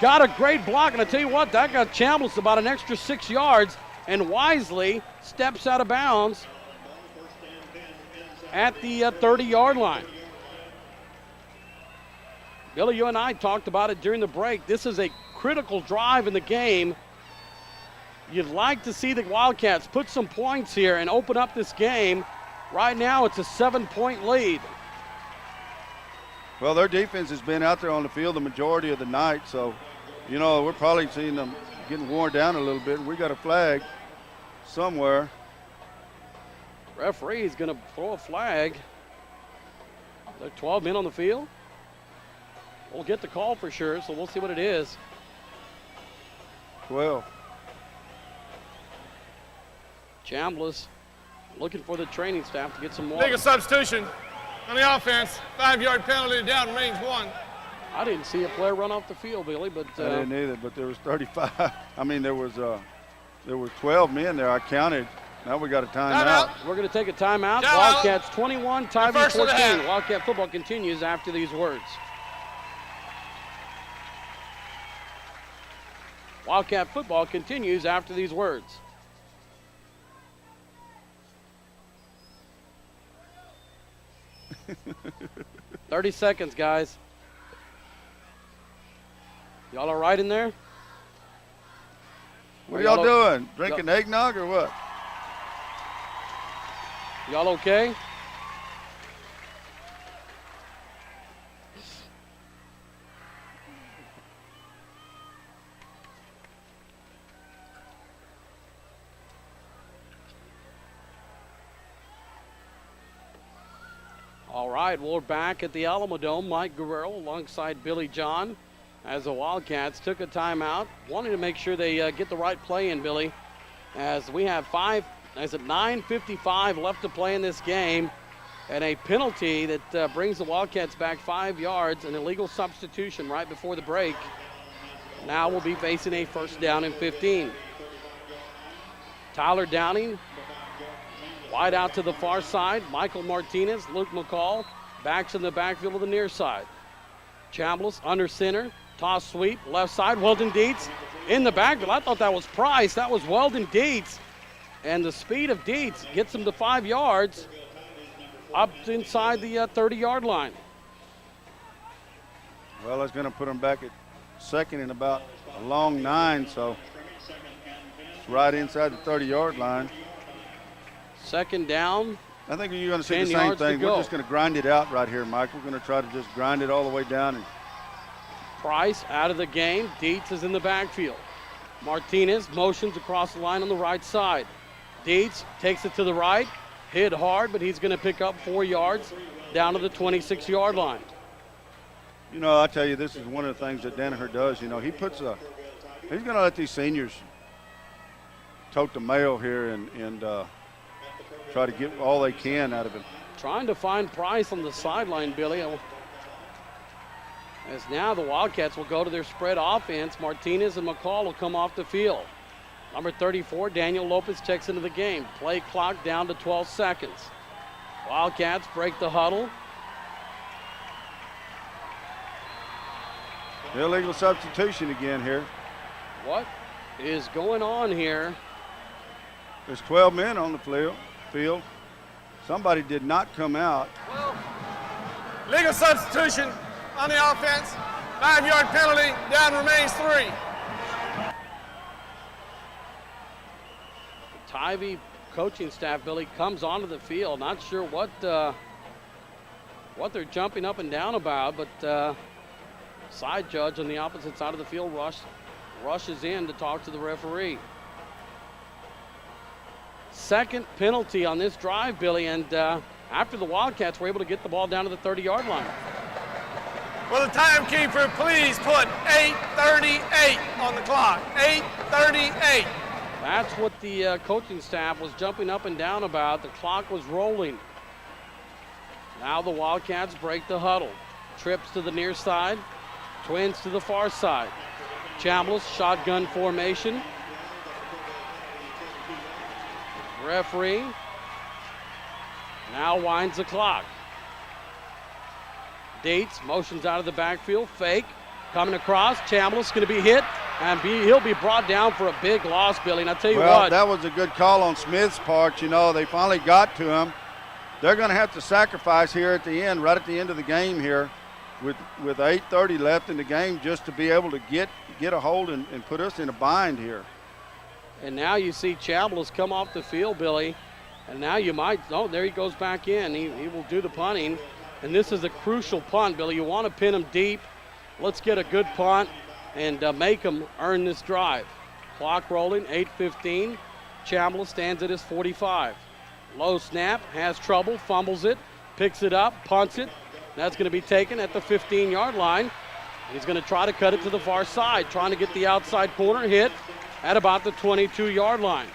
Got a great block, and I tell you what, that got Chambliss about an extra 6 yards, and wisely steps out of bounds at the 30-yard line. Billy, you and I talked about it during the break. This is a critical drive in the game. You'd like to see the Wildcats put some points here and open up this game. Right now, it's a 7-point lead. Well, their defense has been out there on the field the majority of the night, so, you know, we're probably seeing them getting worn down a little bit. We got a flag somewhere. Referee's going to throw a flag. There are 12 men on the field. We'll get the call for sure, so we'll see what it is. 12. Chambliss looking for the training staff to get some more. Legal substitution on the offense. 5-yard penalty, down range 1. I didn't see a player run off the field, Billy, but I didn't either, but there was 35. I mean, there were 12 men there. I counted. Now we got a timeout. We're going to take a timeout. Timeout. Wildcats 21, Tivy First of the 14. half. Wildcat football continues after these words. Wildcat football continues after these words. "30 seconds, guys. Y'all all right in there? What are y'all doing? Drinking eggnog or what? Y'all okay? All right, we're back at the Alamodome. Mike Guerrero alongside Billy John as the Wildcats took a timeout. Wanting to make sure they get the right play in, Billy, as we have 9:55 left to play in this game, and a penalty that brings the Wildcats back 5 yards, an illegal substitution right before the break. Now we'll be facing a 1st down and 15. Tyler Downing wide out to the far side. Michael Martinez, Luke McCall, backs in the backfield of the near side. Chambliss under center, toss sweep, left side. Weldon Dietz in the backfield. I thought that was Price. That was Weldon Dietz. And the speed of Dietz gets him to 5 yards up inside the 30-yard line. Well, that's going to put them back at second and about a long 9, so it's right inside the 30-yard line. 2nd down. I think you're going to see 10 the same yards to thing. go. We're just going to grind it out right here, Mike. We're going to try to just grind it all the way down. And Price out of the game. Dietz is in the backfield. Martinez motions across the line on the right side. Dietz takes it to the right, hit hard, but he's going to pick up 4 yards down to the 26-yard line. you know, I tell you, this is one of the things that Danaher does. You know, he's going to let these seniors tote the mail here and try to get all they can out of him. Trying to find Price on the sideline, Billy. As now the Wildcats will go to their spread offense. Martinez and McCall will come off the field. Number 34, Daniel Lopez checks into the game. Play clock down to 12 seconds. Wildcats break the huddle. Illegal substitution again here. What is going on here? There's 12 men on the field. Somebody did not come out. Legal substitution on the offense. 5-yard penalty, down remains 3. The Tivy coaching staff, Billy, comes onto the field. Not sure what they're jumping up and down about, but side judge on the opposite side of the field rushes in to talk to the referee. Second penalty on this drive, Billy, and after the Wildcats were able to get the ball down to the 30-yard line. Will the timekeeper please put 8:38 on the clock? 8:38. That's what the coaching staff was jumping up and down about. The clock was rolling. Now the Wildcats break the huddle. Trips to the near side. Twins to the far side. Chambliss, shotgun formation. Referee now winds the clock. Dietz motions out of the backfield. Fake. Coming across. Chambliss going to be hit. And he'll be brought down for a big loss, Billy. And I tell you what. That was a good call on Smith's part. You know, they finally got to him. They're going to have to sacrifice here at the end, right at the end of the game here, with 8:30 left in the game, just to be able to get a hold and put us in a bind here. And now you see Chablis come off the field, Billy. And now you might, oh, there he goes back in. He will do the punting. And this is a crucial punt, Billy. You want to pin him deep. Let's get a good punt and make him earn this drive. Clock rolling, 8:15. Chablis stands at his 45. Low snap, has trouble, fumbles it, picks it up, punts it. That's going to be taken at the 15-yard line. He's going to try to cut it to the far side, trying to get the outside corner hit at about the 22-yard line.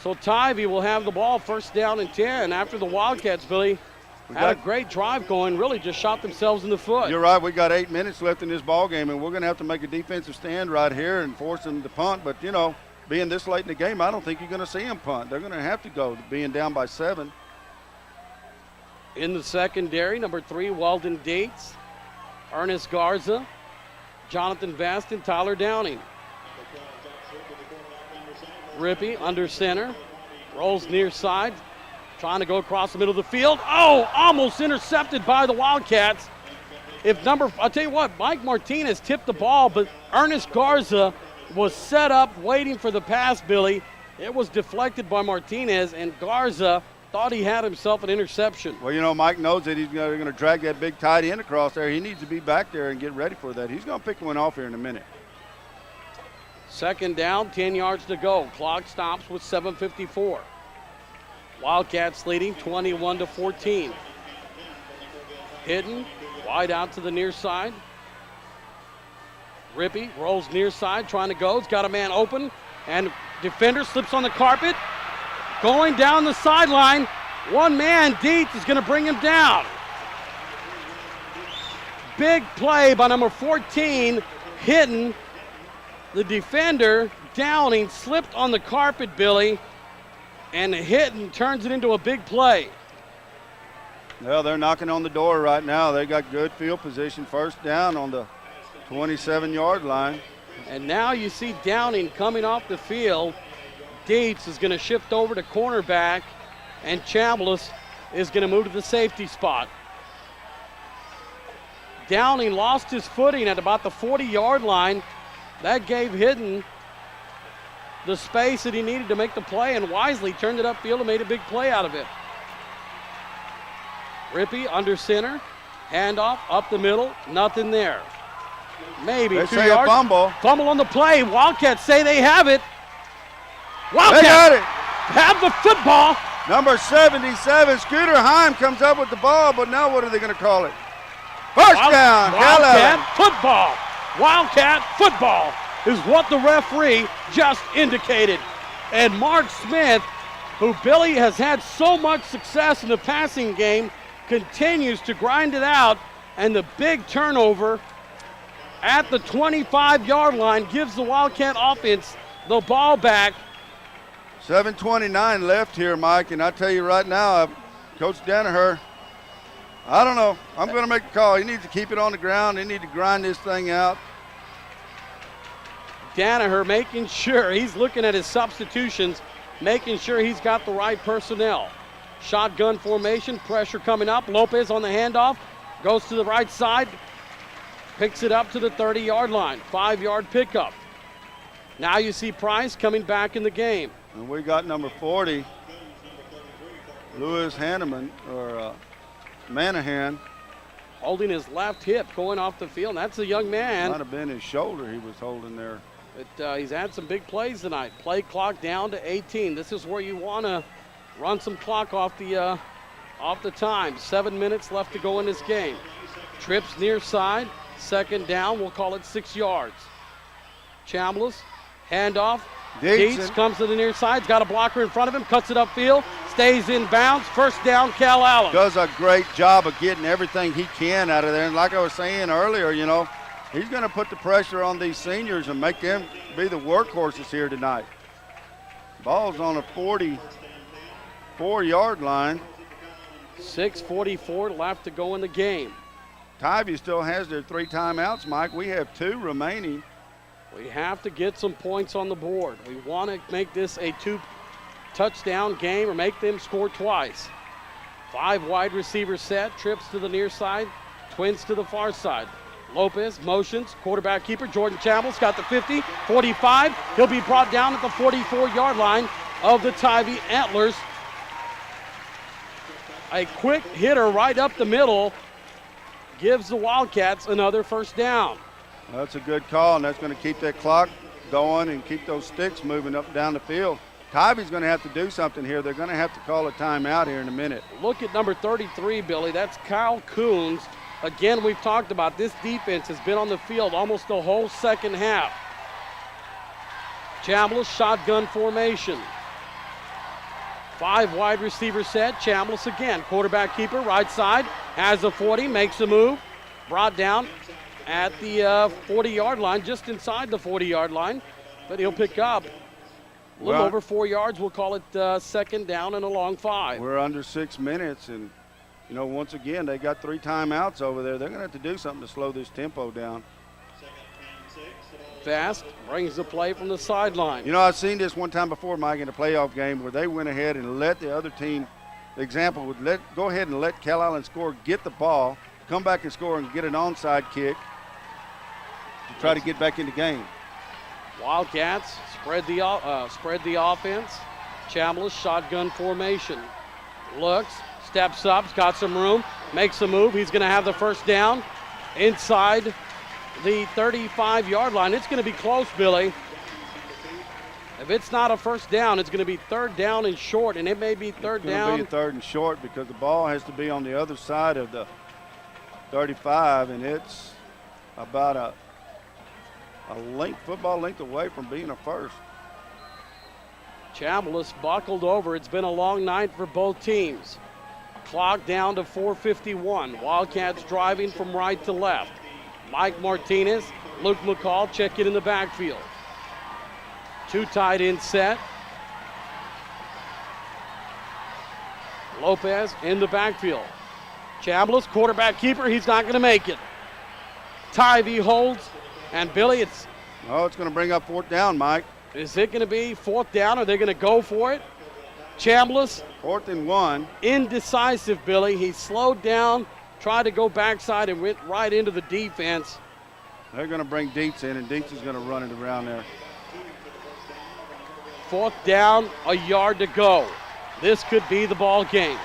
So Tivy will have the ball, first down and 10 after the Wildcats, Billy. Had a great drive going, really just shot themselves in the foot. You're right, we got 8 minutes left in this ball game, and we're going to have to make a defensive stand right here and force them to punt. But, you know, being this late in the game, I don't think you're going to see them punt. They're going to have to go, being down by 7. In the secondary, number 3, Weldon Dietz, Ernest Garza, Jonathan Vest, and Tyler Downing. Rippey under center, rolls near side, trying to go across the middle of the field. Oh, almost intercepted by the Wildcats. I'll tell you what, Mike Martinez tipped the ball, but Ernest Garza was set up waiting for the pass, Billy. It was deflected by Martinez, and Garza thought he had himself an interception. Well, you know, Mike knows that he's going to drag that big tight end across there. He needs to be back there and get ready for that. He's going to pick one off here in a minute. Second down, 10 yards to go. Clock stops with 7:54. Wildcats leading 21-14. Hidden, wide out to the near side. Rippey rolls near side, trying to go. He's got a man open, and defender slips on the carpet. Going down the sideline, one man, Dietz, is going to bring him down. Big play by number 14, Hidden. The defender, Downing, slipped on the carpet, Billy, and Hidden turns it into a big play. Well, they're knocking on the door right now. They got good field position, first down on the 27-yard line. And now you see Downing coming off the field. Dietz is going to shift over to cornerback, and Chablis is going to move to the safety spot. Downing lost his footing at about the 40-yard line. That gave Hidden the space that he needed to make the play, and wisely turned it upfield and made a big play out of it. Rippey under center, handoff up the middle, nothing there. Maybe they 2 say yards. A fumble. Fumble on the play. Wildcats say they have it. Wildcats they got it. Have the football. Number 77, Scooter Heim comes up with the ball, but now what are they going to call it? First down, Wildcat football. Wildcat football is what the referee just indicated. And Mark Smith, who Billy has had so much success in the passing game, continues to grind it out, and the big turnover at the 25-yard line gives the Wildcat offense the ball back. 7:29 left here, Mike, and I tell you right now, Coach Danaher, I don't know. I'm going to make a call. He needs to keep it on the ground. He needs to grind this thing out. Danaher making sure he's looking at his substitutions, making sure he's got the right personnel. Shotgun formation, pressure coming up. Lopez on the handoff, goes to the right side, picks it up to the 30-yard line. 5-yard pickup. Now you see Price coming back in the game. And we got number 40, Lewis Hanneman, or Manahan. Holding his left hip, going off the field. That's a young man. Might have been his shoulder he was holding there. But he's had some big plays tonight. Play clock down to 18. This is where you want to run some clock off the time. 7 minutes left to go in this game. Trips near side. Second down, we'll call it 6 yards. Chablis, handoff. Dietz comes to the near side. He's got a blocker in front of him. Cuts it upfield. Stays in bounds. First down, Cal Allen. Does a great job of getting everything he can out of there. And like I was saying earlier, you know, he's going to put the pressure on these seniors and make them be the workhorses here tonight. Ball's on a 44-yard line. 6:44 left to go in the game. Tivy still has their 3 timeouts, Mike. We have 2 remaining. We have to get some points on the board. We want to make this a 2-touchdown game or make them score twice. 5 wide receiver set, trips to the near side, twins to the far side. Lopez motions, quarterback keeper. Jordan Chambliss got the 50, 45. He'll be brought down at the 44-yard line of the Tivy Antlers. A quick hitter right up the middle gives the Wildcats another first down. That's a good call, and that's going to keep that clock going and keep those sticks moving up and down the field. Tivy's going to have to do something here. They're going to have to call a timeout here in a minute. Look at number 33, Billy. That's Kyle Coons. Again, we've talked about this defense has been on the field almost the whole second half. Chambliss shotgun formation. 5 wide receiver set. Chambliss again, quarterback keeper, right side, has a 40, makes a move, brought down at the 40-yard line, just inside the 40-yard line, but he'll pick up a little over 4 yards. We'll call it second down and a long 5. We're under 6 minutes, and, you know, once again, they got 3 timeouts over there. They're going to have to do something to slow this tempo down. Fast brings the play from the sideline. You know, I've seen this one time before, Mike, in a playoff game where they went ahead and let the other team, the example would go ahead and let Cal Allen score, get the ball, come back and score and get an onside kick to try to get back in the game. Wildcats spread the offense. Chambliss shotgun formation. Looks, steps up, got some room, makes a move. He's going to have the first down inside the 35-yard line. It's going to be close, Billy. If it's not a first down, it's going to be third down and short, and it may be third down. It's going to be third and short because the ball has to be on the other side of the 35, and it's about a football length away from being a first. Chambliss buckled over. It's been a long night for both teams. Clock down to 4:51. Wildcats driving from right to left. Mike Martinez, Luke McCall check in the backfield. 2 tight end set. Lopez in the backfield. Chambliss, quarterback keeper, he's not going to make it. Tivy holds, and Billy, it's going to bring up 4th down, Mike. Is it going to be 4th down? Are they going to go for it? Chambliss. 4th and 1. Indecisive, Billy. He slowed down, tried to go backside, and went right into the defense. They're going to bring Dietz in, and Dietz is going to run it around there. 4th down, a yard to go. This could be the ball game.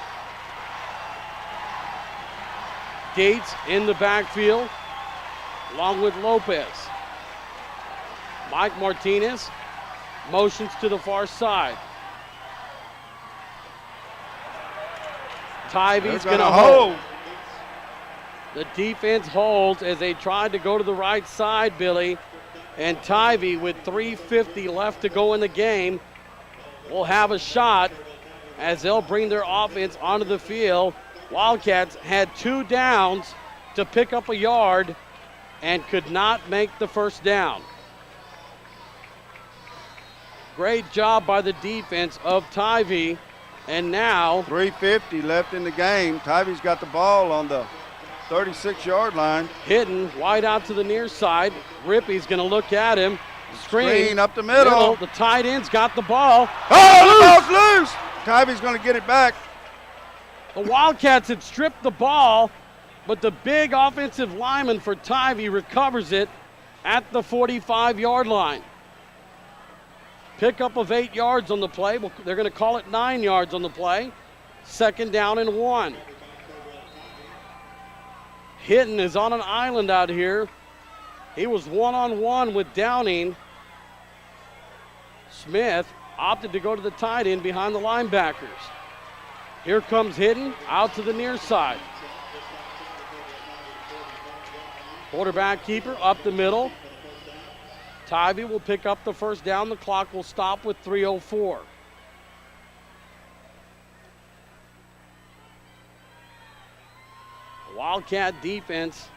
Dietz in the backfield, along with Lopez. Mike Martinez motions to the far side. Tivy's going to hold. The defense holds as they tried to go to the right side, Billy. And Tivy, with 3:50 left to go in the game, will have a shot as they'll bring their offense onto the field. Wildcats had 2 downs to pick up a yard and could not make the first down. Great job by the defense of Tivy. And now 3:50 left in the game. Tivy's got the ball on the 36-yard line. Hidden wide out to the near side. Rippey's going to look at him. Screen up the middle. The tight end's got the ball. Oh, the ball's loose. Tivy's going to get it back. The Wildcats had stripped the ball, but the big offensive lineman for Tivy recovers it at the 45-yard line. Pickup of 8 yards on the play. They're going to call it 9 yards on the play. 2nd down and 1. Hinton is on an island out here. He was one-on-one with Downing. Smith opted to go to the tight end behind the linebackers. Here comes Hinton out to the near side. Quarterback keeper up the middle. Tivy will pick up the first down. The clock will stop with 3:04. Wildcat defense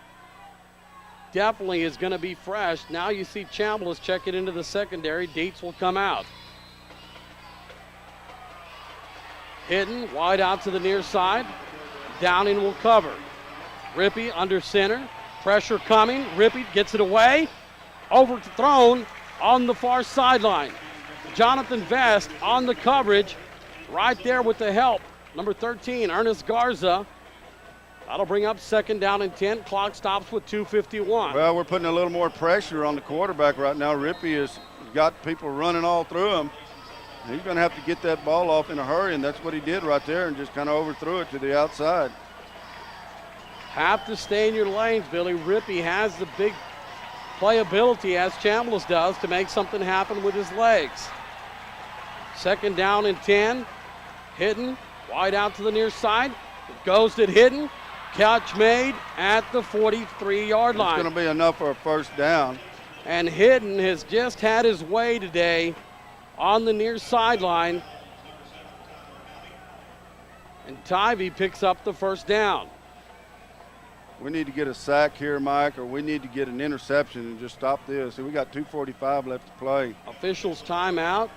definitely is going to be fresh. Now you see Chambliss check it into the secondary. Dietz will come out. Hinton wide out to the near side. Downing will cover. Rippey under center. Pressure coming. Rippey gets it away. Overthrown on the far sideline. Jonathan Vest on the coverage. Right there with the help. Number 13, Ernest Garza. That'll bring up 2nd down and 10. Clock stops with 2:51. Well, we're putting a little more pressure on the quarterback right now. Rippey has got people running all through him. He's going to have to get that ball off in a hurry, and that's what he did right there and just kind of overthrew it to the outside. Have to stay in your lanes, Billy. Rippey has the big playability, as Chambliss does, to make something happen with his legs. 2nd down and 10. Hidden, wide out to the near side. It goes to Hidden. Catch made at the 43-yard line. It's going to be enough for a 1st down. And Hidden has just had his way today on the near sideline. And Tivy picks up the 1st down. We need to get a sack here, Mike, or we need to get an interception and just stop this. See, we got 2:45 left to play. Officials timeout.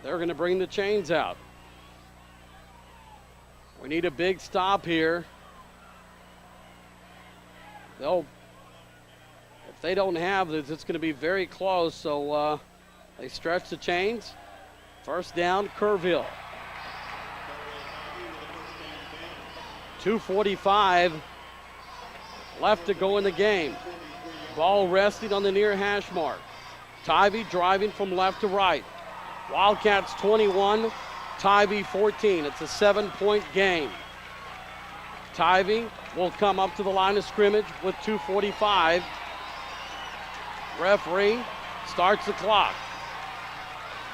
They're going to bring the chains out. We need a big stop here. If they don't have this, it's going to be very close. So they stretch the chains. 1st down, Kerrville. 2:45 left to go in the game. Ball resting on the near hash mark. Tivy driving from left to right. Wildcats 21, Tivy 14. It's a 7-point game. Tivy will come up to the line of scrimmage with 2:45. Referee starts the clock.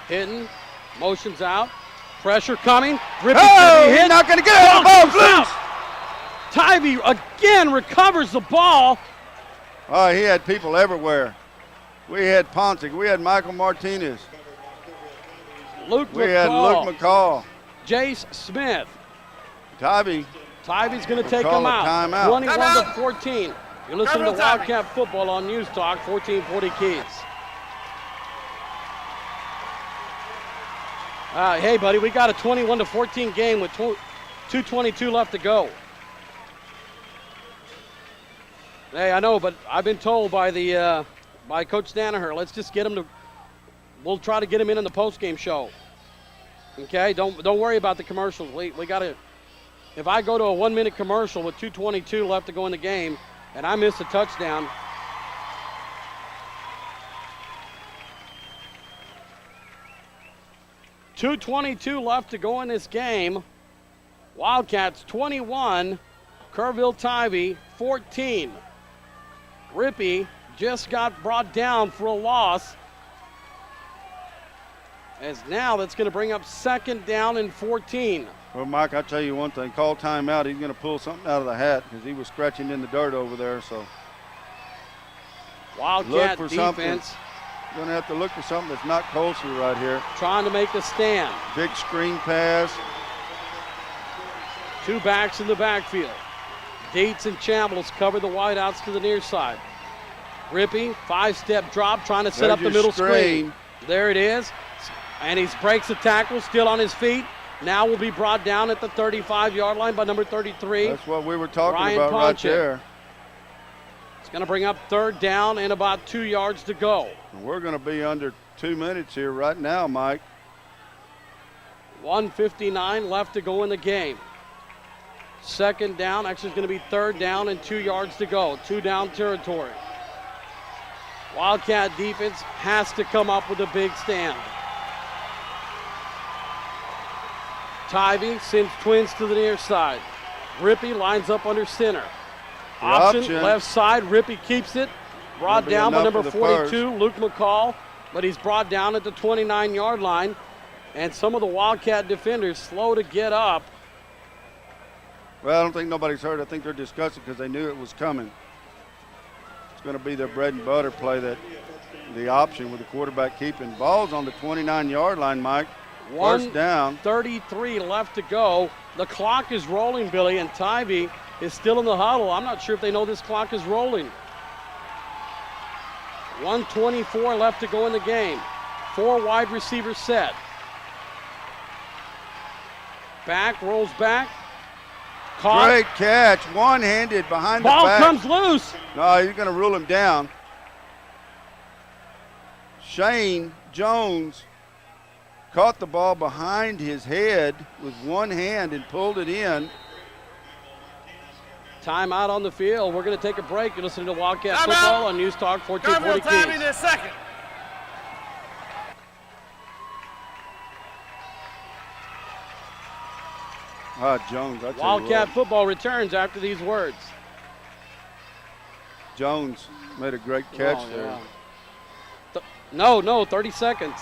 Hidden, motions out. Pressure coming. Oh, he's not going to get it. The ball's loose. Tivy again recovers the ball. Oh, he had people everywhere. We had Ponsic. We had Michael Martinez. We had Luke McCall. Jace Smith. Tyvy's going to take him out. Timeout. 21-14. You're listening to Wildcat Football on News Talk, 1440 Keys. Hey, buddy, we got a 21-14 game with 2:22 left to go. Hey, I know, but I've been told by by Coach Danaher, let's just get him to. We'll try to get him in the post-game show. Okay, don't worry about the commercials. We got to. If I go to a 1-minute commercial with 2:22 left to go in the game, and I miss a touchdown. .222 left to go in this game. Wildcats 21, Kerrville Tivy 14. Rippey just got brought down for a loss. As now that's going to bring up 2nd down and 14. Well, Mike, I'll tell you one thing. Call timeout. He's going to pull something out of the hat because he was scratching in the dirt over there. So Wildcat defense. Going to have to look for something that's not Colser right here. Trying to make a stand. Big screen pass. 2 backs in the backfield. Dietz and Chambliss cover the wideouts to the near side. Rippey, 5-step drop, trying to set up the middle screen. There it is. And he breaks the tackle, still on his feet. Now will be brought down at the 35-yard line by number 33. That's what we were talking Ryan about Ponchik. right there. It's going to bring up 3rd down and about 2 yards to go. We're going to be under 2 minutes here right now, Mike. 1:59 left to go in the game. 2nd down, actually it's going to be 3rd down and 2 yards to go. 2-down territory. Wildcat defense has to come up with a big stand. Tivy sends twins to the near side. Rippey lines up under center. Option left side. Rippey keeps it. Brought down by number 42, Luke McCall, but he's brought down at the 29-yard line. And some of the Wildcat defenders slow to get up. Well, I don't think nobody's hurt. I think they're discussing because they knew it was coming. It's going to be their bread and butter play, that the option with the quarterback keeping. Ball's on the 29-yard line, Mike. 1st down. 33 left to go. The clock is rolling, Billy, and Tivy is still in the huddle. I'm not sure if they know this clock is rolling. 1:24 left to go in the game. 4 wide receivers set. Back, rolls back. Caught. Great catch, one-handed behind the back. Ball comes loose. No, he's going to rule him down. Shane Jones caught the ball behind his head with one hand and pulled it in. Timeout on the field. We're going to take a break. You're listening to Wildcat Timeout. Football on News Talk 1440 Tivy Keys. to second. Jones, I tell you Wildcat what, Football returns after these words. Jones made a great catch Oh, there. yeah. No, 30 seconds.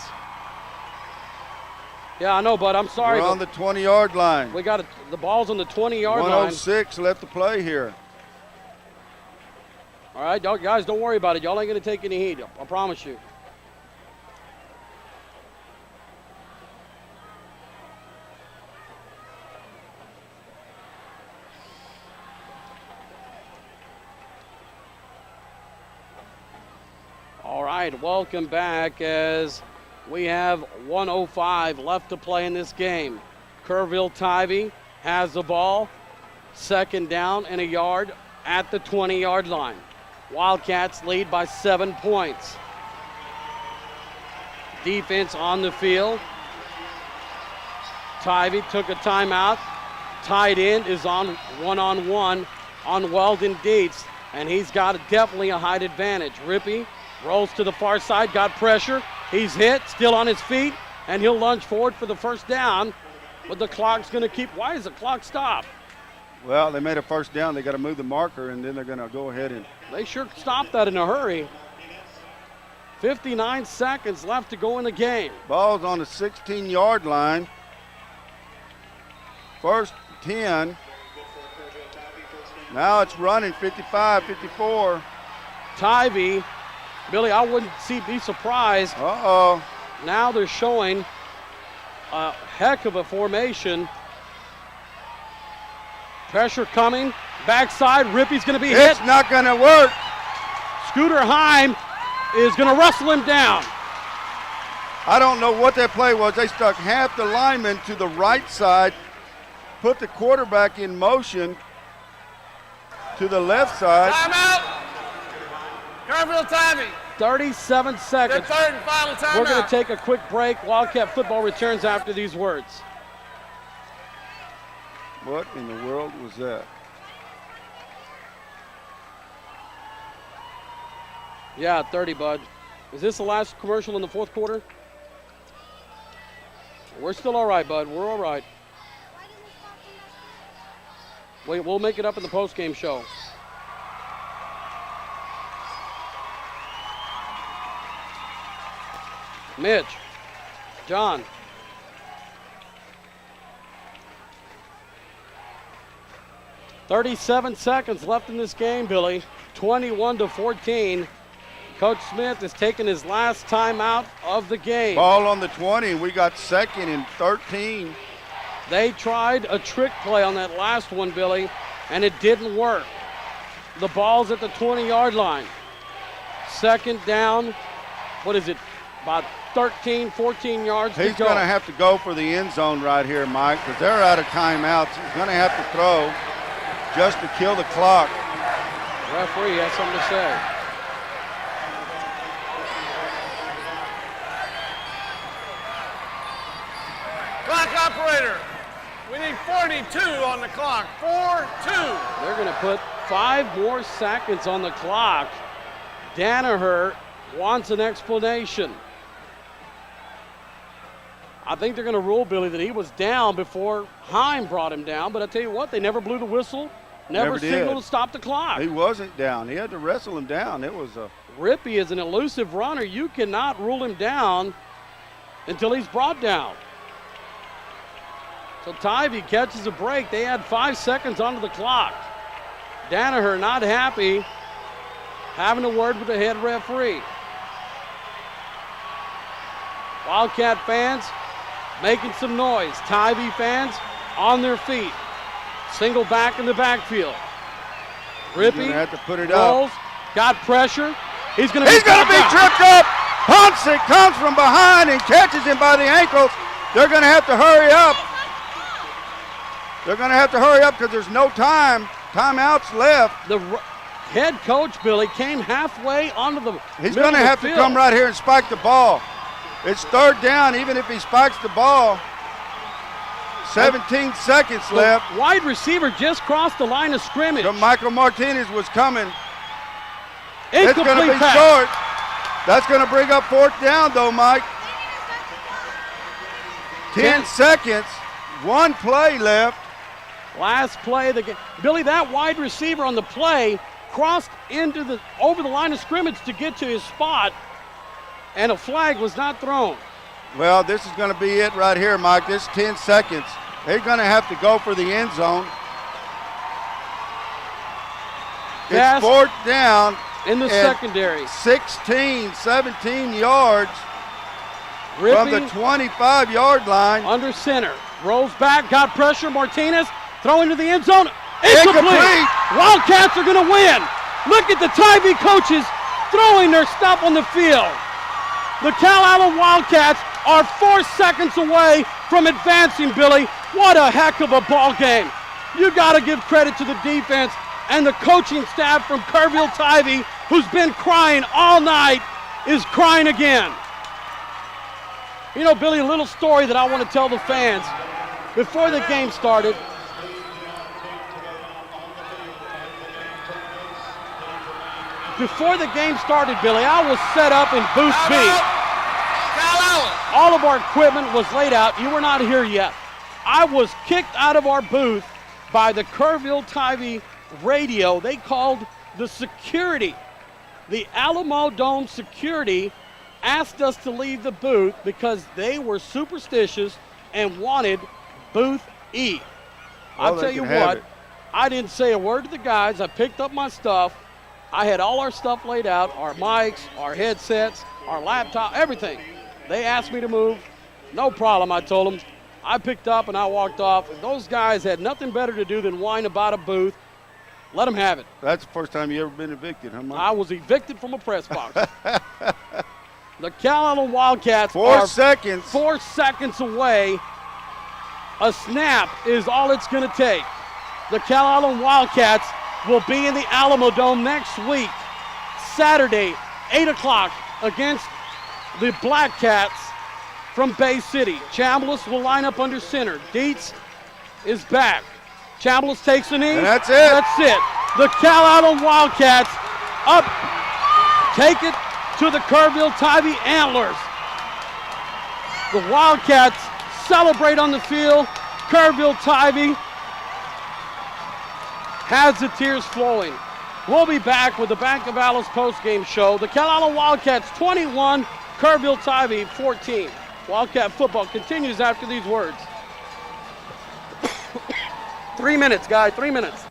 Yeah, I know, bud. I'm sorry. We're on the 20-yard line. We got the ball's on the 20-yard line. 106 left to play here. All right, guys, don't worry about it. Y'all ain't going to take any heat. I promise you. All right, welcome back as we have 1:05 left to play in this game. Kerrville Tivy has the ball. Second down and a yard at the 20-yard line. Wildcats lead by 7 points. Defense on the field. Tivy took a timeout. Tight end is on one-on-one on Weldon Dietz, and he's got definitely a height advantage. Rippey rolls to the far side, got pressure. He's hit, still on his feet, and he'll lunge forward for the first down, but the clock's going to keep. Why is the clock stop? Well, they made a first down. They got to move the marker, and then they're going to go ahead and. They sure stopped that in a hurry. 59 seconds left to go in the game. Ball's on the 16-yard line. First 10. Now it's running 55, 54. Tivy, Billy, I wouldn't be surprised. Uh-oh. Now they're showing a heck of a formation. Pressure coming. Backside, Rippey's going to be hit. It's not going to work. Scooter Heim is going to wrestle him down. I don't know what that play was. They stuck half the linemen to the right side, put the quarterback in motion to the left side. Timeout. Kerrville Tivy. 37 The seconds. third and final timeout. We're going to take a quick break. Wildcat Football returns after these words. What in the world was that? Yeah, 30, bud. Is this the last commercial in the fourth quarter? We're still all right, bud. We're all right. Wait, we'll make it up in the post-game show. Mitch, John. "37 seconds left in this game, Billy. 21-14. Coach Smith is taking his last timeout of the game. Ball on the 20. We got second and 13. They tried a trick play on that last one, Billy, and it didn't work. The ball's at the 20-yard line. Second down, what is it, about 13, 14 yards to go. He's going to have to go for the end zone right here, Mike, because they're out of timeouts. He's going to have to throw just to kill the clock. Referee has something to say. Clock operator. We need 42 on the clock. 4-2. They're going to put 5 more seconds on the clock. Danaher wants an explanation. I think they're going to rule, Billy, that he was down before Heim brought him down. But I tell you what, they never blew the whistle, never signaled to stop the clock. He wasn't down. He had to wrestle him down. It was a. Rippey is an elusive runner. You cannot rule him down until he's brought down. So Tivy catches a break. They add 5 seconds onto the clock. Danaher not happy, having a word with the head referee. Wildcat fans making some noise. Tivy fans on their feet. Single back in the backfield. Rippey have to put it rolls, got pressure. He's going to be tripped up. Ponsick comes from behind and catches him by the ankles. They're going to have to hurry up. They're going to have to hurry up because there's no time. Timeouts left. The head coach, Billy, came halfway onto the He's going to have to come right here and spike the ball. It's third down, even if he spikes the ball. 17 seconds left. Wide receiver just crossed the line of scrimmage. So Michael Martinez was coming. Incomplete It's going to be pass. short. That's going to bring up 4th down, though, Mike. 10 seconds. 1 play left. Last play of the game. Billy, that wide receiver on the play crossed over the line of scrimmage to get to his spot, and a flag was not thrown. Well, this is going to be it right here, Mike. This 10 seconds. They're going to have to go for the end zone. Pass it's 4th down. in the secondary. 16, 17 yards Ripping from the 25-yard line. under center. Rolls back, got pressure. Martinez throwing to the end zone. Incomplete. Wildcats are going to win. Look at the Tivy coaches throwing their stuff on the field. The Calallen Wildcats are 4 seconds away from advancing, Billy. What a heck of a ball game. You got to give credit to the defense and the coaching staff from Kerrville Tivy, who's been crying all night, is crying again. You know, Billy, a little story that I want to tell the fans. Before the game started, Billy, I was set up in booth B. All of our equipment was laid out. You were not here yet. I was kicked out of our booth by the Kerrville Tivy radio. They called the security. The Alamo Dome security asked us to leave the booth because they were superstitious and wanted booth E. I'll tell you what, I didn't say a word to the guys. I picked up my stuff. I had all our stuff laid out, our mics, our headsets, our laptop, everything. They asked me to move. No problem, I told them. I picked up and I walked off. Those guys had nothing better to do than whine about a booth. Let them have it. That's the first time you ever been evicted, huh, Mike? I was evicted from a press box. The Calallen Wildcats 4 seconds. 4 seconds away. A snap is all it's going to take. The Calallen Wildcats will be in the Alamo Dome next week, Saturday, 8 o'clock, against the Wildcats from Bay City. Chambliss will line up under center. Dietz is back. Chambliss takes a knee. And that's it. That's it. The Calallen Wildcats up, take it to the Kerrville Tivy Antlers. The Wildcats celebrate on the field. Kerrville Tivy has the tears flowing. We'll be back with the Bank of Alice postgame show. The Calallen Wildcats 21, Kerrville Tivy 14. Wildcat football continues after these words. 3 minutes, guys, 3 minutes.